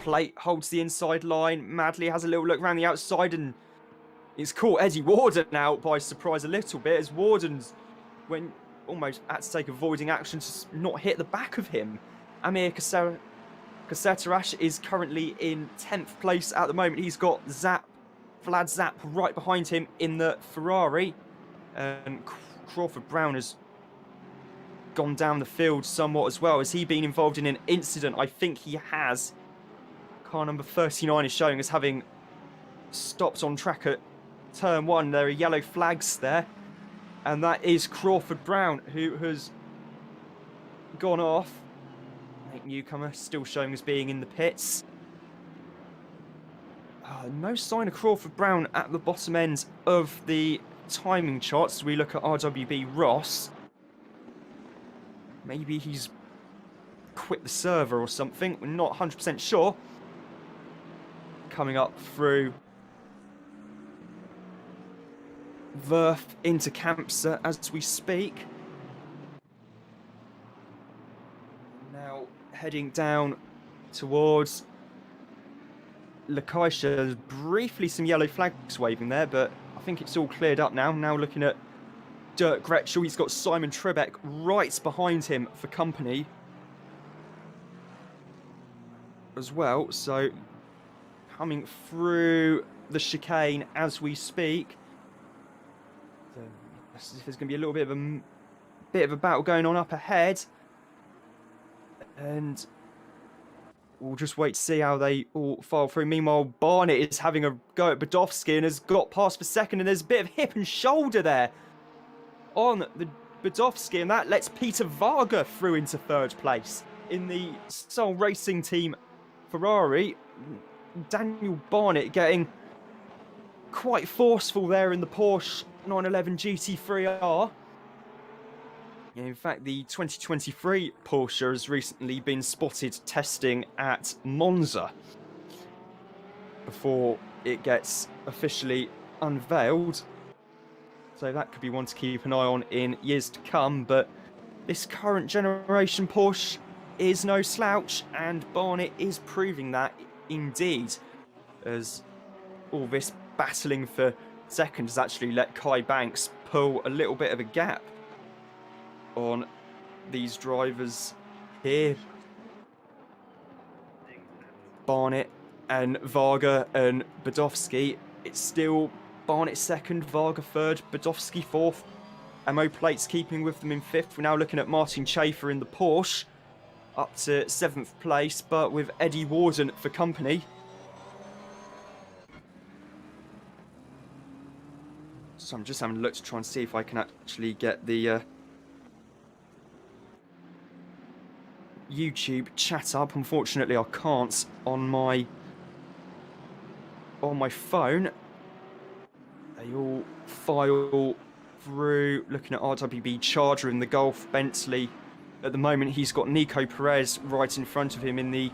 Plate holds the inside line. Madley has a little look around the outside and it's caught Eddie Warden out by surprise a little bit, as Warden's went almost had to take avoiding action to not hit the back of him. Amir Kassetarash is currently in 10th place at the moment. He's got Vlad Zap right behind him in the Ferrari. And Crawford Brown has gone down the field somewhat as well. Has he been involved in an incident? I think he has. Car number 39 is showing as having stopped on track at turn 1. There are yellow flags there. And that is Crawford Brown, who has gone off. Nate Newcomer still showing as being in the pits. No sign of Crawford Brown at the bottom end of the timing charts. We look at RWB Ross. Maybe he's quit the server or something. We're not 100% sure. Coming up through Verth into Campsa as we speak. Now heading down towards Lacaisha. There's briefly some yellow flags waving there, but I think it's all cleared up now. Now looking at Dirk Gretschel, he's got Simon Trebek right behind him for company as well. So coming through the chicane as we speak. There's going to be a little bit of a battle going on up ahead, and we'll just wait to see how they all file through. Meanwhile, Barnett is having a go at Badowski and has got past for second, and there's a bit of hip and shoulder there on the Badowski, and that lets Peter Varga through into 3rd place in the Sol Racing Team Ferrari. Daniel Barnett getting quite forceful there in the Porsche 911 GT3R. In fact, the 2023 Porsche has recently been spotted testing at Monza before it gets officially unveiled. So that could be one to keep an eye on in years to come. But this current generation Porsche is no slouch, and Barnett is proving that indeed, as all this battling for second has actually let Kai Banks pull a little bit of a gap on these drivers here. Barnett and Varga and Badowski. It's still Barnett 2nd, Varga 3rd, Badowski 4th. Ammo Plates keeping with them in 5th. We're now looking at Martin Schaefer in the Porsche, up to 7th place, but with Eddie Warden for company. So I'm just having a look to try and see if I can actually get the YouTube chat up. Unfortunately, I can't on my phone. They all file through. Looking at RWB Charger in the Golf Bentley. At the moment, he's got Nico Perez right in front of him in the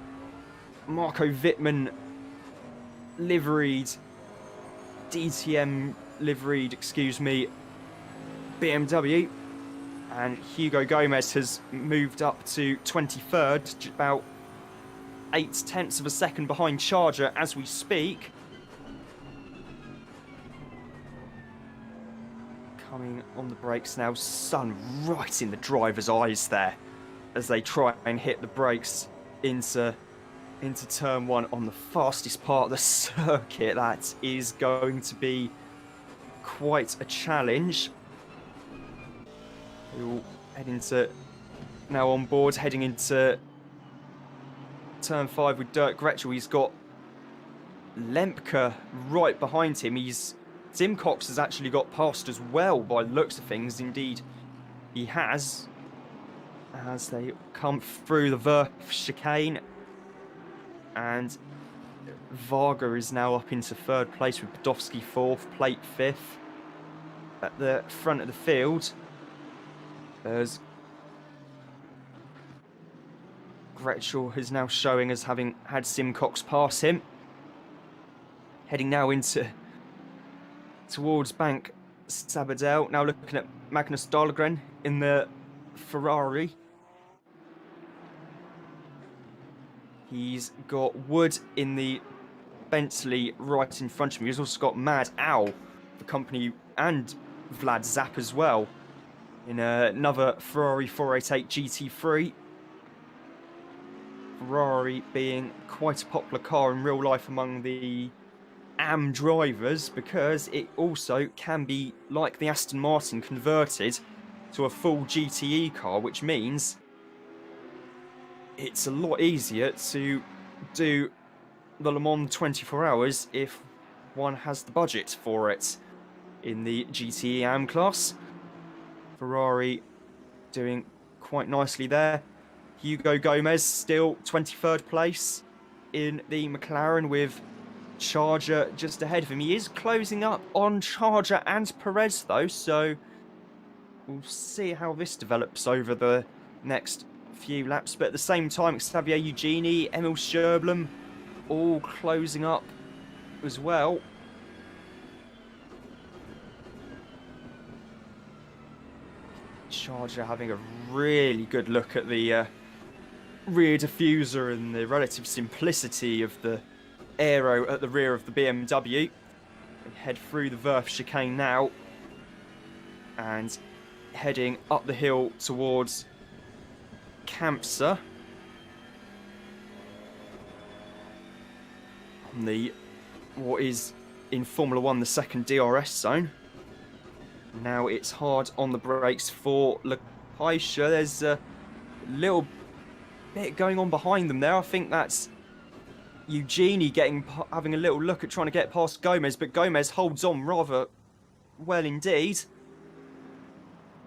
Marco Wittmann liveried, DTM liveried, excuse me, BMW. And Hugo Gomez has moved up to 23rd, about 0.8 of a second behind Charger as we speak. Coming on the brakes now, sun right in the driver's eyes there as they try and hit the brakes into turn one on the fastest part of the circuit. That is going to be quite a challenge. We'll head into now on board, heading into turn 5 with Dirk Gretschel. He's got Lemke right behind him. Tim Cox has actually got past as well by the looks of things. Indeed, he has. As they come through the Verf chicane. And Varga is now up into 3rd place with Podofsky 4th, Plate 5th. At the front of the field, there's Gretschel is now showing as having had Simcox pass him. Heading now towards Bank Sabadell. Now looking at Magnus Dahlgren in the Ferrari. He's got Wood in the Bentley right in front of him. He's also got Mad Owl, the company, and Vlad Zap as well, in another Ferrari 488 GT3. Ferrari being quite a popular car in real life among the AM drivers because it also can be like the Aston Martin converted to a full GTE car, which means it's a lot easier to do the Le Mans 24 hours if one has the budget for it in the GTE AM class. Ferrari doing quite nicely there. Hugo Gomez still 23rd place in the McLaren with Charger just ahead of him. He is closing up on Charger and Perez though, so we'll see how this develops over the next few laps. But at the same time, Xavier Eugeni, Emil Scherblum all closing up as well. Charger having a really good look at the rear diffuser and the relative simplicity of the aero at the rear of the BMW. We head through the Verf chicane now and heading up the hill towards Campsa on the what is in Formula 1 the second DRS zone. Now it's hard on the brakes for Lecaixa. There's a little bit going on behind them there. I think that's Eugenie having a little look at trying to get past Gomez, but Gomez holds on rather well indeed.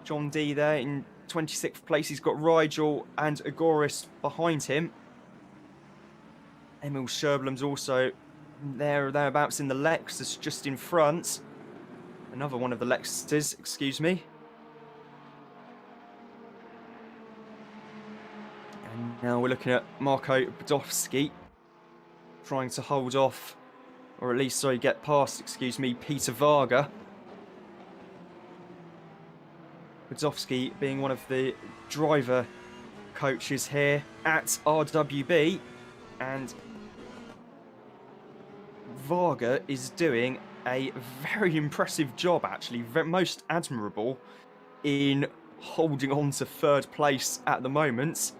John D there in 26th place. He's got Rigel and Agoris behind him. Emil Scherblum's also there or thereabouts in the Lexus just in front. Another one of the Lexuses, excuse me. And now we're looking at Marco Podofsky trying to hold off, or at least, sorry, get past, excuse me, Peter Varga. Podofsky being one of the driver coaches here at RWB, and Varga is doing a very impressive job, actually, most admirable, in holding on to 3rd place at the moment.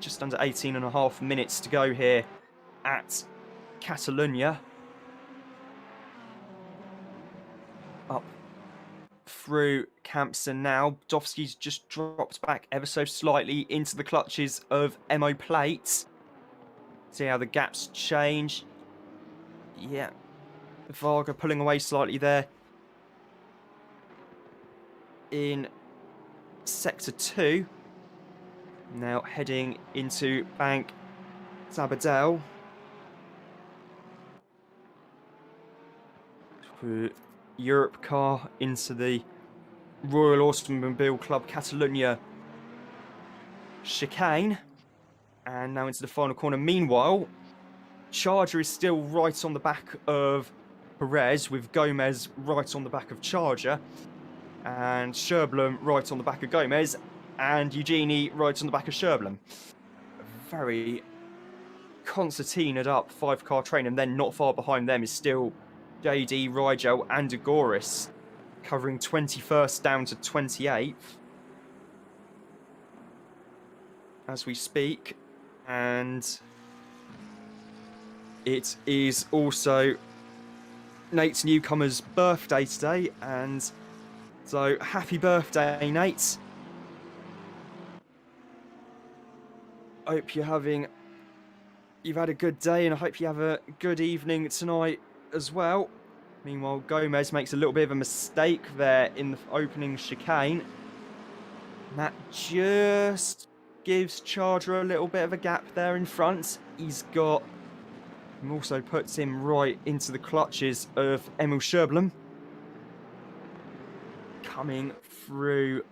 Just under 18.5 minutes to go here at Catalunya. Up through Campson now. Podofsky's just dropped back ever so slightly into the clutches of MO Plates. See how the gaps change. Yeah. Varga pulling away slightly there in Sector 2. Now heading into Bank Sabadell. Europe car into the Royal Automobile Club Catalunya chicane. And now into the final corner. Meanwhile, Charger is still right on the back of Perez, with Gomez right on the back of Charger. And Sherblum right on the back of Gomez. And Eugenie right on the back of Sherblum. Very concertinaed up 5-car train. And then not far behind them is still JD, Rigel and Agoris, covering 21st down to 28th as we speak. And it is also Nate's newcomer's birthday today, and so happy birthday, Nate. Hope you've had a good day, and I hope you have a good evening tonight as well. Meanwhile, Gomez makes a little bit of a mistake there in the opening chicane. And that just gives Charger a little bit of a gap there in front. Also puts him right into the clutches of Emil Sherblum. Coming through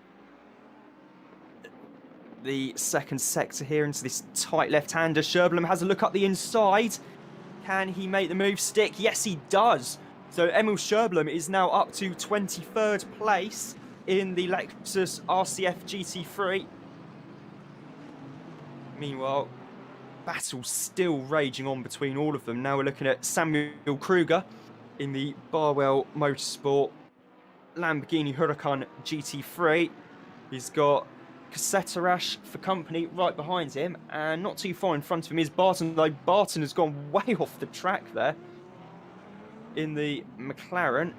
the second sector here into this tight left-hander. Sherblum has a look up the inside. Can he make the move stick? Yes, he does. So Emil Sherblum is now up to 23rd place in the Lexus RCF GT3. Meanwhile, battle still raging on between all of them. Now we're looking at Samuel Kruger in the Barwell Motorsport Lamborghini Huracan GT3. He's got Cassetarash for company right behind him, and not too far in front of him is Barton, though Barton has gone way off the track there in the McLaren.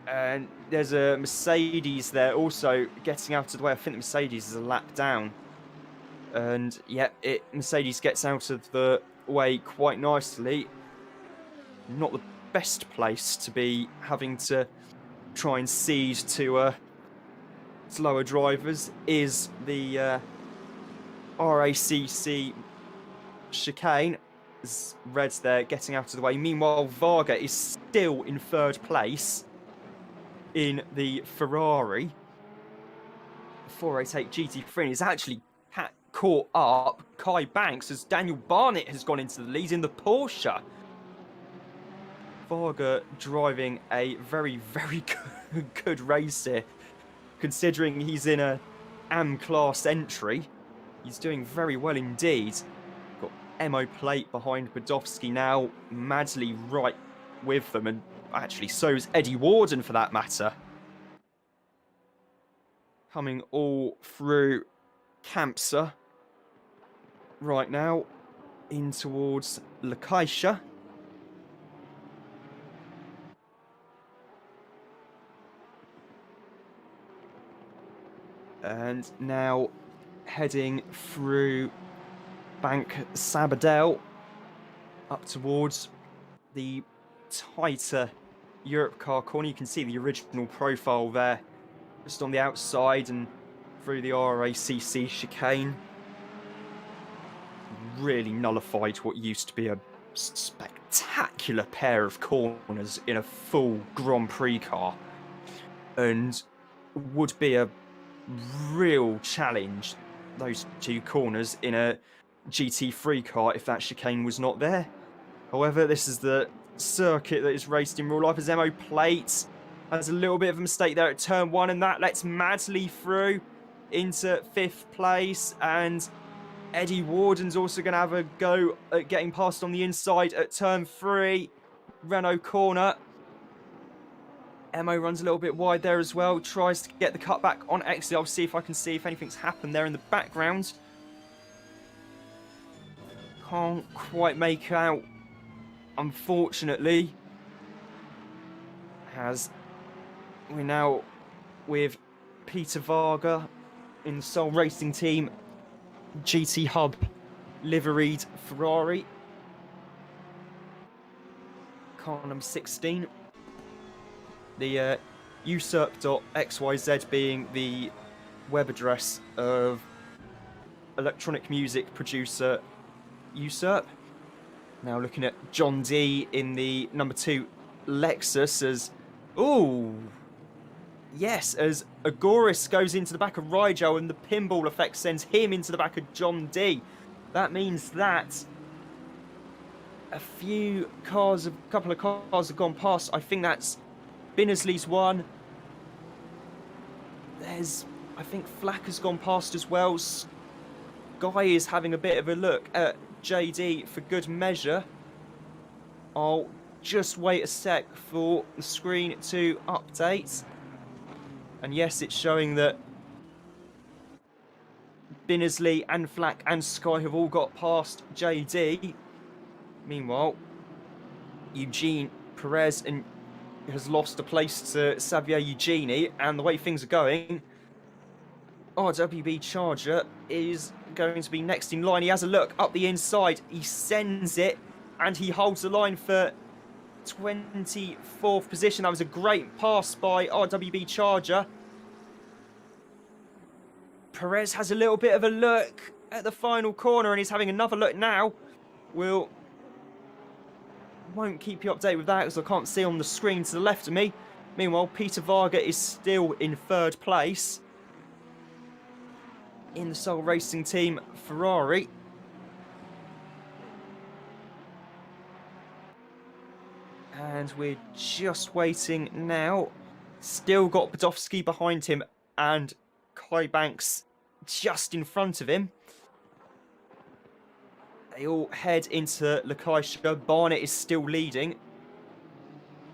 And there's a Mercedes there also getting out of the way. I think the Mercedes is a lap down. And yeah, Mercedes gets out of the way quite nicely. Not the best place to be having to try and cede to slower drivers is the RACC chicane. As Red's there getting out of the way. Meanwhile, Varga is still in third place in the Ferrari 488 GT3 and is actually caught up Kai Banks as Daniel Barnett has gone into the lead in the Porsche. Varga driving a very, very good race here. Considering he's in a AM class entry, he's doing very well indeed. Got MO plate behind Badowski now, Madsley right with them, and actually so is Eddie Warden for that matter. Coming all through Campsa right now in towards Lacaisha. And now heading through Bank Sabadell up towards the tighter Europe car corner. You can see the original profile there just on the outside and through the RACC chicane. Really nullified what used to be a spectacular pair of corners in a full Grand Prix car, and would be a real challenge, those two corners, in a GT3 car if that chicane was not there. However, this is the circuit that is raced in real life, as MO Plate has a little bit of a mistake there at turn 1, and that lets Madsley through into 5th place, and Eddie Warden's also going to have a go at getting past on the inside at turn 3. Renault corner. Mo runs a little bit wide there as well. Tries to get the cutback on exit. I'll see if I can see if anything's happened there in the background. Can't quite make out, unfortunately. As we're now with Peter Varga in the Soul Racing Team GT Hub liveried Ferrari. Car number 16. The usurp.xyz being the web address of electronic music producer Usurp. Now looking at John D in the number 2 Lexus as... Ooh! Yes, as Agoris goes into the back of Rigel and the pinball effect sends him into the back of John D. That means that a couple of cars have gone past. I think that's Binnersley's one, there's, I think Flack has gone past as well. Guy is having a bit of a look at JD for good measure. I'll just wait a sec for the screen to update. And yes, it's showing that Binnersley and Flack and Sky have all got past JD. Meanwhile, Eugene Perez has lost a place to Xavier Eugenie, and the way things are going, RWB Charger is going to be next in line. He has a look up the inside, he sends it, and he holds the line for 24th position. That was a great pass by RWB Charger. Perez has a little bit of a look at the final corner, and he's having another look now. Won't keep you updated with that because I can't see on the screen to the left of me. Meanwhile, Peter Varga is still in third place in the sole racing team Ferrari. And we're just waiting now. Still got Badowski behind him and Kai Banks just in front of him. They all head into Lakaisha. Barnett is still leading.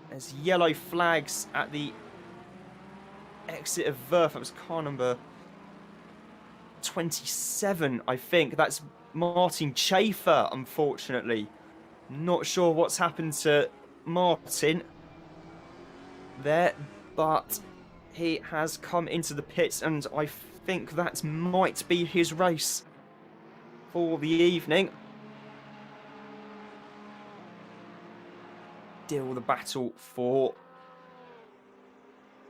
There's yellow flags at the exit of Verth. That was car number 27, I think. That's Martin Chafer, unfortunately. Not sure what's happened to Martin there, but he has come into the pits, and I think that might be his race for the evening. Still the battle for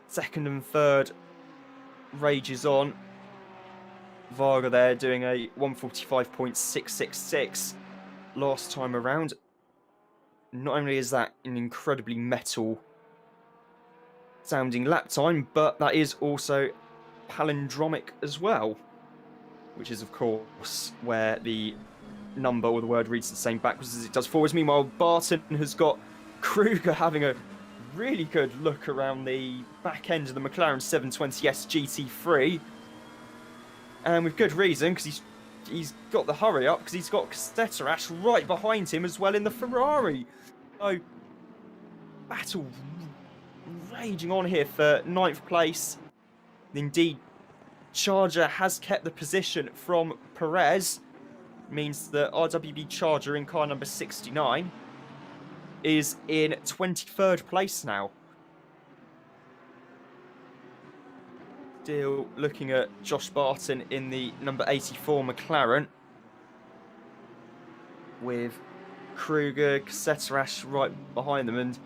second and third rages on. Varga there doing a 1:45.666 last time around. Not only is that an incredibly metal sounding lap time, but that is also palindromic as well, which is of course where the number or the word reads the same backwards as it does forwards. Meanwhile, Barton has got Kruger having a really good look around the back end of the McLaren 720S GT3, and with good reason, because he's got the hurry up, because he's got Castetterash right behind him as well in the Ferrari. So battle raging on here for 9th place. Indeed, Charger has kept the position from Perez. Means that RWB Charger in car number 69 is in 23rd place now. Still looking at Josh Barton in the number 84 McLaren, with Kruger, Castetterash right behind them, and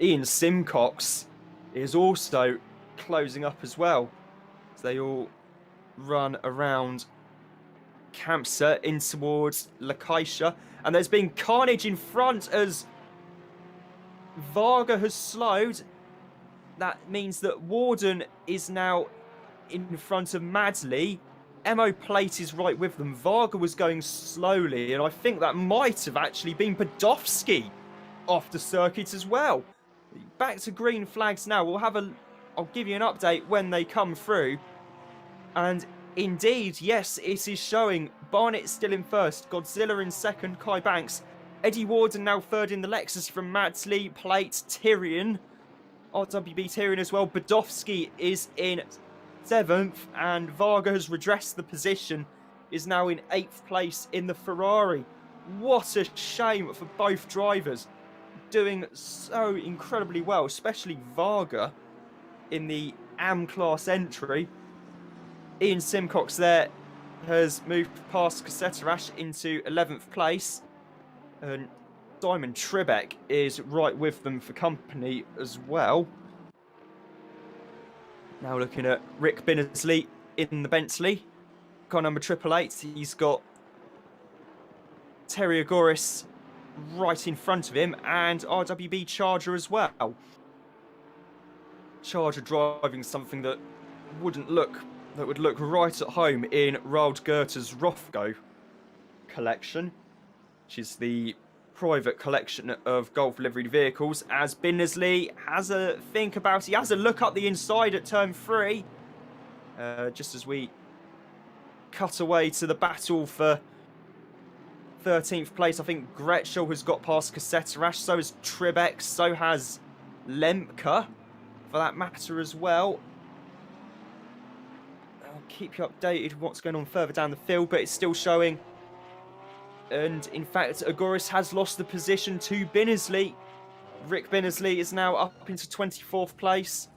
Ian Simcox is also closing up as well. So they all run around Campsa in towards Lakaisha, and there's been carnage in front as Varga has slowed. That means that Warden is now in front of Madley. Emo Plate is right with them. Varga was going slowly, and I think that might have actually been Badowski off the circuit as well. Back to green flags now. I'll give you an update when they come through. And indeed, yes, it is showing Barnett still in first, Godzilla in second, Kai Banks, Eddie Warden now third in the Lexus from Madsley, Plate, Tyrion, RWB Tyrion as well. Badowski is in 7th, and Varga has redressed the position, is now in 8th place in the Ferrari. What a shame for both drivers, doing so incredibly well, especially Varga in the AM class entry. Ian Simcox there has moved past Castetterash into 11th place, and Simon Tribeck is right with them for company as well. Now looking at Rick Binnersley in the Bentley, car number 888. He's got Terry Agoris right in front of him, and RWB Charger as well. Charger driving something that would look right at home in Raoul Goethe's Rothko collection, which is the private collection of Golf liveried vehicles, as Binnersley has a think about it. He has a look up the inside at turn 3. Just as we cut away to the battle for 13th place, I think Gretschel has got past Cassetta, so has Tribex, so has Lemke, for that matter as well. I'll keep you updated with what's going on further down the field, but it's still showing. And in fact, Agoris has lost the position to Binnersley. Rick Binnersley is now up into 24th place.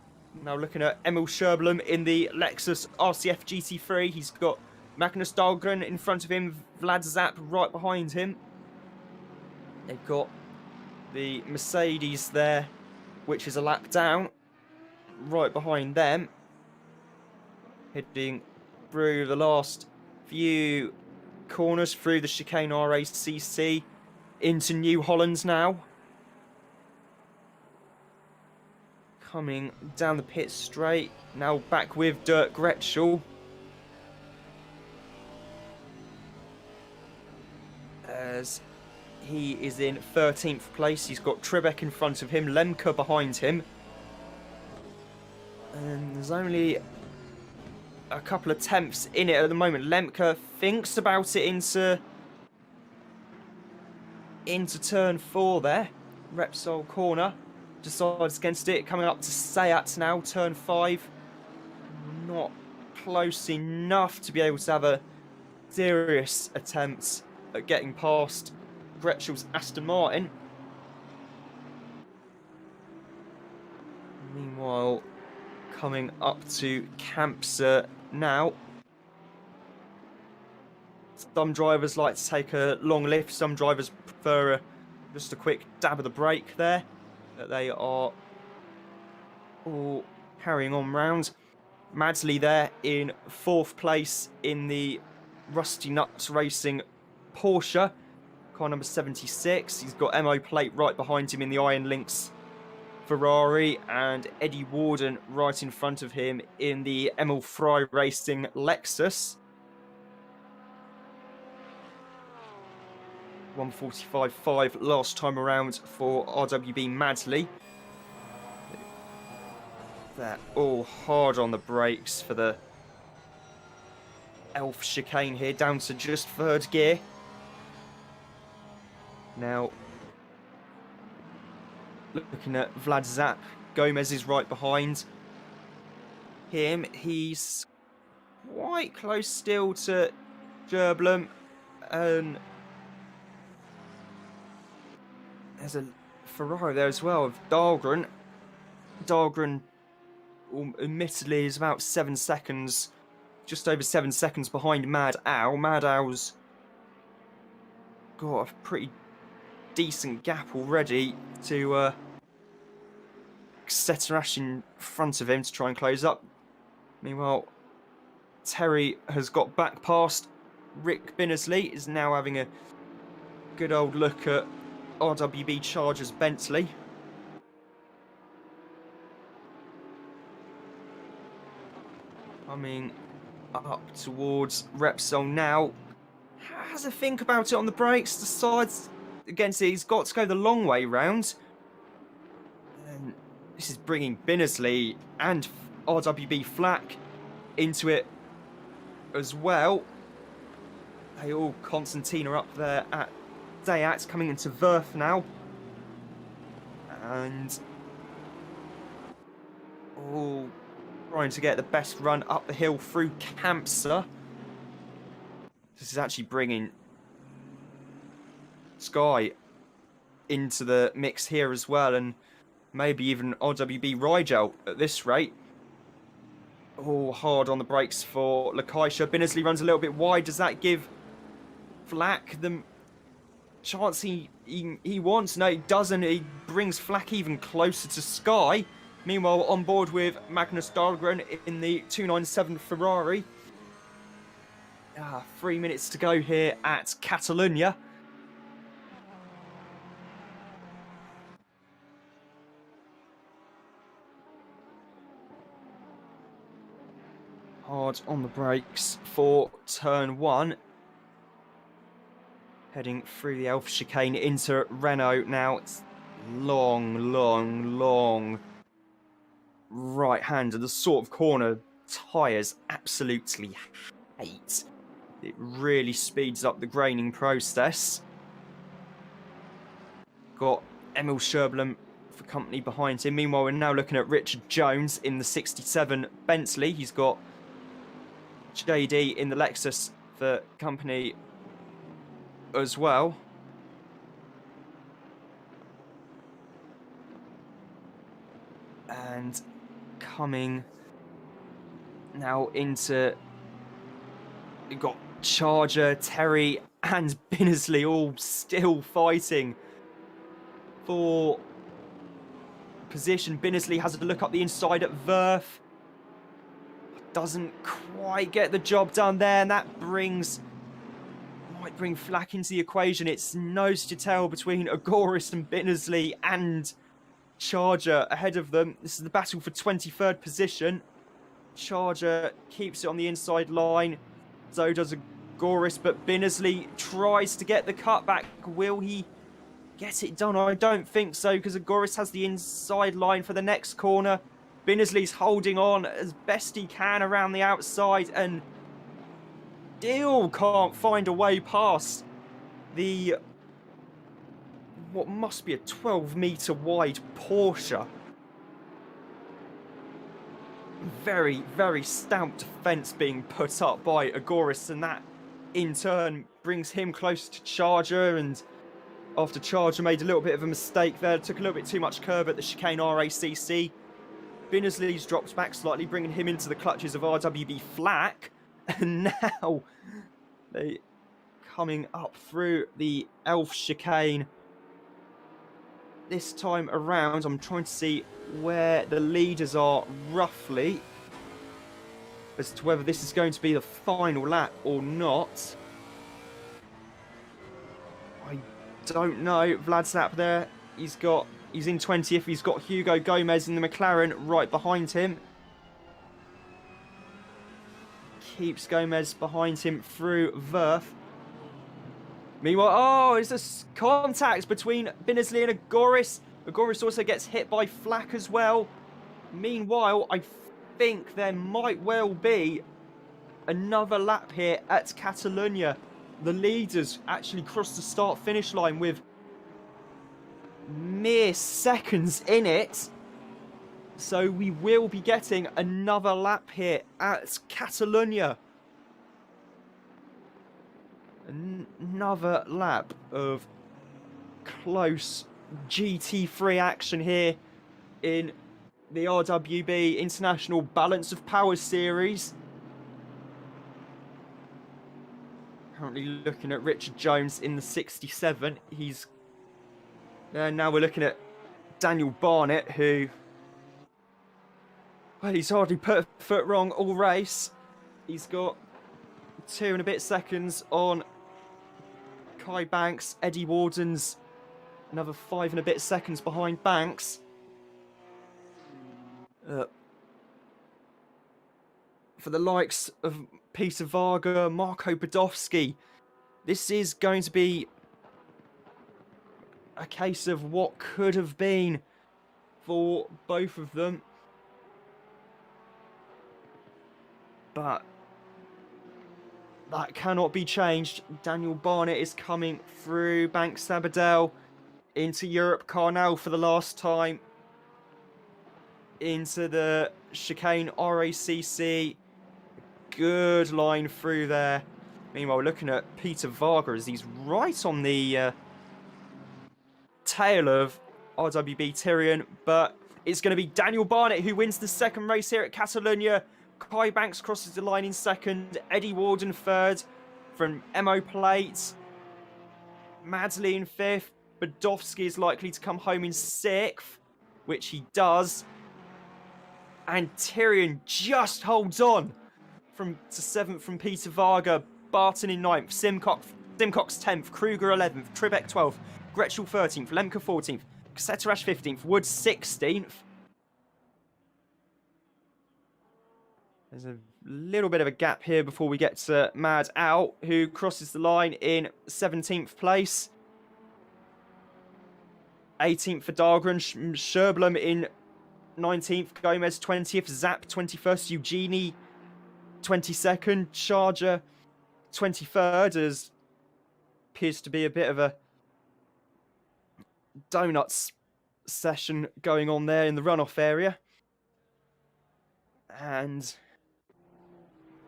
Now looking at Emil Scherblum in the Lexus RCF GT3. He's got Magnus Dahlgren in front of him, Vlad Zap right behind him. They've got the Mercedes there, which is a lap down, right behind them. Heading through the last few corners through the chicane RACC into New Holland now. Coming down the pit straight, now back with Dirk Gretschel. As he is in 13th place, he's got Trebek in front of him, Lemke behind him. And there's only a couple of tenths in it at the moment. Lemke thinks about it into turn 4 there. Repsol corner. Decides against it. Coming up to Sayat now, turn 5. Not close enough to be able to have a serious attempt at getting past Gretschel's Aston Martin. Meanwhile, coming up to Campser now. Some drivers like to take a long lift. Some drivers prefer just a quick dab of the brake there. But they are all carrying on round. Madsley there in 4th place in the Rusty Nuts Racing Porsche. Car number 76. He's got MO plate right behind him in the Iron Lynx Ferrari, and Eddie Warden right in front of him in the Emil Fry Racing Lexus. 1:45.5 last time around for RWB Madsley. They're all hard on the brakes for the Elf chicane here, down to just 3rd gear. Now, looking at Vlad Zap, Gomez is right behind him. He's quite close still to Gerblum, and there's a Ferrari there as well of Dahlgren. Dahlgren, admittedly, is about 7 seconds, just over 7 seconds behind Mad Owl. Mad Owl's got a pretty decent gap already to Seterash in front of him to try and close up. Meanwhile, Terry has got back past Rick Binnersley, is now having a good old look at RWB Chargers Bentley. Coming up towards Repsol now. Has a think about it on the brakes, decides against it. He's got to go the long way round. And this is bringing Binnersley and RWB Flack into it as well. They all Constantine are up there at Dayat, coming into Verth now. And all trying to get the best run up the hill through Campser. This is actually bringing Sky into the mix here as well, and maybe even RWB Rigel at this rate. All hard on the brakes for Lakaisha. Binnersley runs a little bit wide. Does that give Flack the chance he wants? No, it doesn't. He brings Flack even closer to Sky. Meanwhile, on board with Magnus Dahlgren in the 297 Ferrari. 3 minutes to go here at Catalonia. Hard on the brakes for turn 1. Heading through the Elf chicane into Renault now. It's long right-hander, the sort of corner tyres absolutely hate. It really speeds up the graining process. Got Emil Sherblum for company behind him. Meanwhile, we're now looking at Richard Jones in the 67 Bentley. He's got JD in the Lexus for company as well. And coming now into... We've got Charger, Terry and Binnersley all still fighting for position. Binnersley has a look up the inside at Verth. Doesn't quite get the job done there, and that might bring Flack into the equation. It's nose to tail between Agoris and Binnersley and Charger ahead of them. This is the battle for 23rd position. Charger keeps it on the inside line. So does Agoris, but Binnersley tries to get the cutback. Will he get it done? I don't think so, because Agoris has the inside line for the next corner. Binnersley's holding on as best he can around the outside and still can't find a way past the what must be a 12-metre wide Porsche. Very, very stout defence being put up by Agoris, and that in turn brings him close to Charger. And after Charger made a little bit of a mistake there, took a little bit too much curve at the chicane RACC, Binnersley's dropped back slightly, bringing him into the clutches of RWB Flack. And now they coming up through the Elf chicane. This time around, I'm trying to see where the leaders are roughly as to whether this is going to be the final lap or not. I don't know. Vlad's lap there. He's in 20th. He's got Hugo Gomez in the McLaren right behind him. Keeps Gomez behind him through Verth. Meanwhile, oh, it's a contact between Binnersley and Agoris. Agoris also gets hit by Flack as well. Meanwhile, I think there might well be another lap here at Catalunya. The leaders actually crossed the start-finish line with mere seconds in it. So we will be getting another lap here at Catalunya. Another lap of close GT3 action here in the RWB International Balance of Power Series. Currently looking at Richard Jones in the 67. Now we're looking at Daniel Barnett, who, well, he's hardly put a foot wrong all race. He's got 2 and a bit seconds on Kai Banks. Eddie Warden's another 5 and a bit seconds behind Banks. For the likes of Peter Varga, Marco Badowski, this is going to be a case of what could have been for both of them. But that cannot be changed. Daniel Barnett is coming through Banks Sabadell into Europe Carnell for the last time. Into the chicane RACC. Good line through there. Meanwhile, we're looking at Peter Varga as he's right on the tail of RWB Tyrion. But it's going to be Daniel Barnett who wins the second race here at Catalunya. Kai Banks crosses the line in second. Eddie Warden third from MO Plate. Madsley in fifth. Badowski is likely to come home in sixth, which he does. And Tyrion just holds on to seventh from Peter Varga. Barton in ninth. Simcox 10th. Kruger 11th. Tribeck 12th. Gretschel 13th. Lemke 14th. Seterash 15th. Woods 16th. There's a little bit of a gap here before we get to Mad Out, who crosses the line in 17th place. 18th for Dahlgren. Sherblum in 19th, Gomez 20th, Zap 21st, Eugenie 22nd, Charger 23rd, as appears to be a bit of a donuts session going on there in the runoff area. And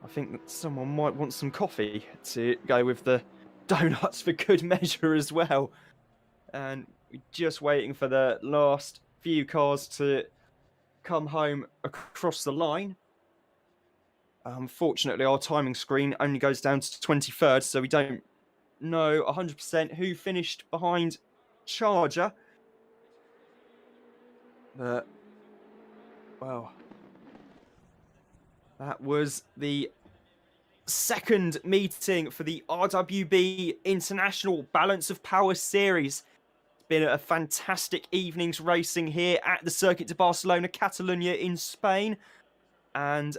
I think that someone might want some coffee to go with the donuts for good measure as well. And we're just waiting for the last few cars to come home across the line. Unfortunately, our timing screen only goes down to 23rd, so we don't know 100% who finished behind Charger. But, well, that was the second meeting for the RWB International Balance of Power Series. It's been a fantastic evening's racing here at the Circuit de Barcelona, Catalonia in Spain. And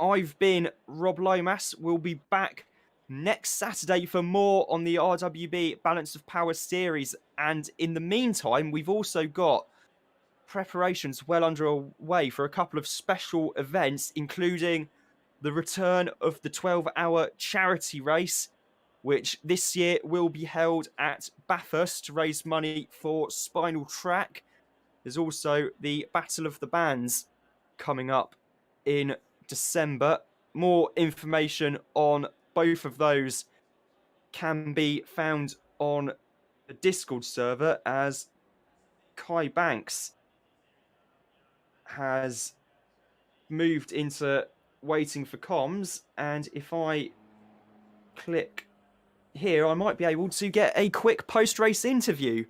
I've been Roblo97. We'll be back next Saturday for more on the RWB Balance of Power Series. And in the meantime, we've also got preparations well underway for a couple of special events, including the return of the 12-hour charity race, which this year will be held at Bathurst to raise money for Spinal Track. There's also the Battle of the Bands coming up in December. More information on both of those can be found on the Discord server, as Kai Banks has moved into waiting for comms, and if I click here, I might be able to get a quick post-race interview.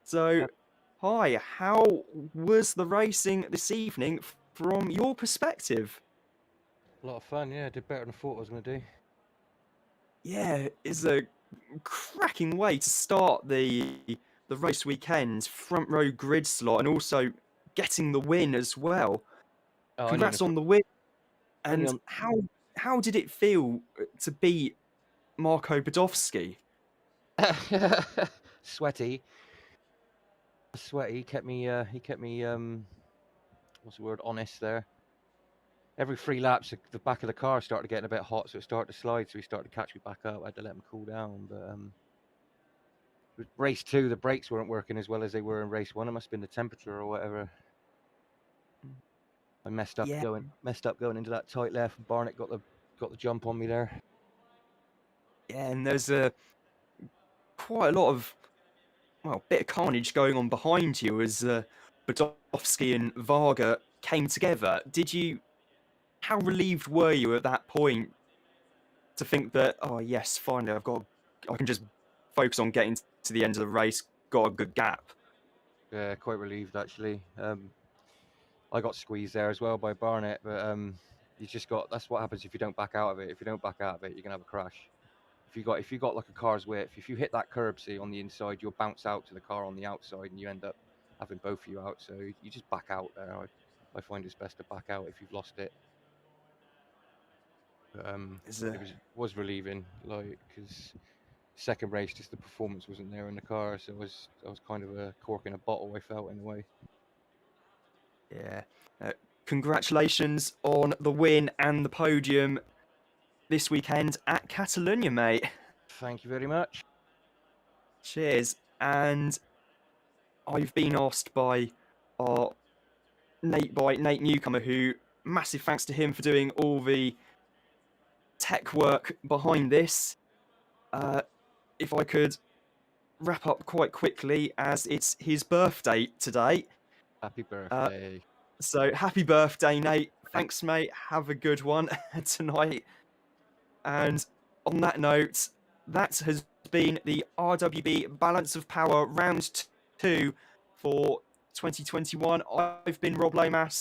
So, hi, how was the racing this evening from your perspective? A lot of fun, yeah. Did better than I thought I was going to do. Yeah, it's a cracking way to start the race weekend, front row grid slot, and also getting the win as well. Oh, Congrats on the win. And how did it feel to beat Marco Badowski? Sweaty. He kept me what's the word, honest there. Every 3 laps the back of the car started getting a bit hot, so it started to slide, so he started to catch me back up. I had to let him cool down. But race 2 the brakes weren't working as well as they were in race 1. It must have been the temperature or whatever. I messed up going into that tight left, and Barnett got the jump on me there. Yeah, and there's quite a lot of, well, bit of carnage going on behind you as Badowski and Varga came together. How relieved were you at that point to think that, oh yes, finally I can just focus on getting to the end of the race, got a good gap? Yeah, quite relieved actually. I got squeezed there as well by Barnett, but that's what happens if you don't back out of it. If you don't back out of it, you're gonna have a crash. If you got like a car's width, if you hit that curb, see, on the inside, you'll bounce out to the car on the outside, and you end up having both of you out. So you just back out there. I find it's best to back out if you've lost it. But, it was relieving, like, because second race, just the performance wasn't there in the car, so I was kind of a cork in a bottle, I felt, in a way. Yeah. Congratulations on the win and the podium this weekend at Catalonia, mate. Thank you very much. Cheers. And I've been asked by Nate Newcomer, who, massive thanks to him for doing all the tech work behind this. If I could wrap up quite quickly, as it's his birthday today. Happy birthday. So happy birthday, Nate. Thanks, mate. Have a good one tonight. And on that note, that has been the RWB Balance of Power Round 2 for 2021. I've been Roblo97.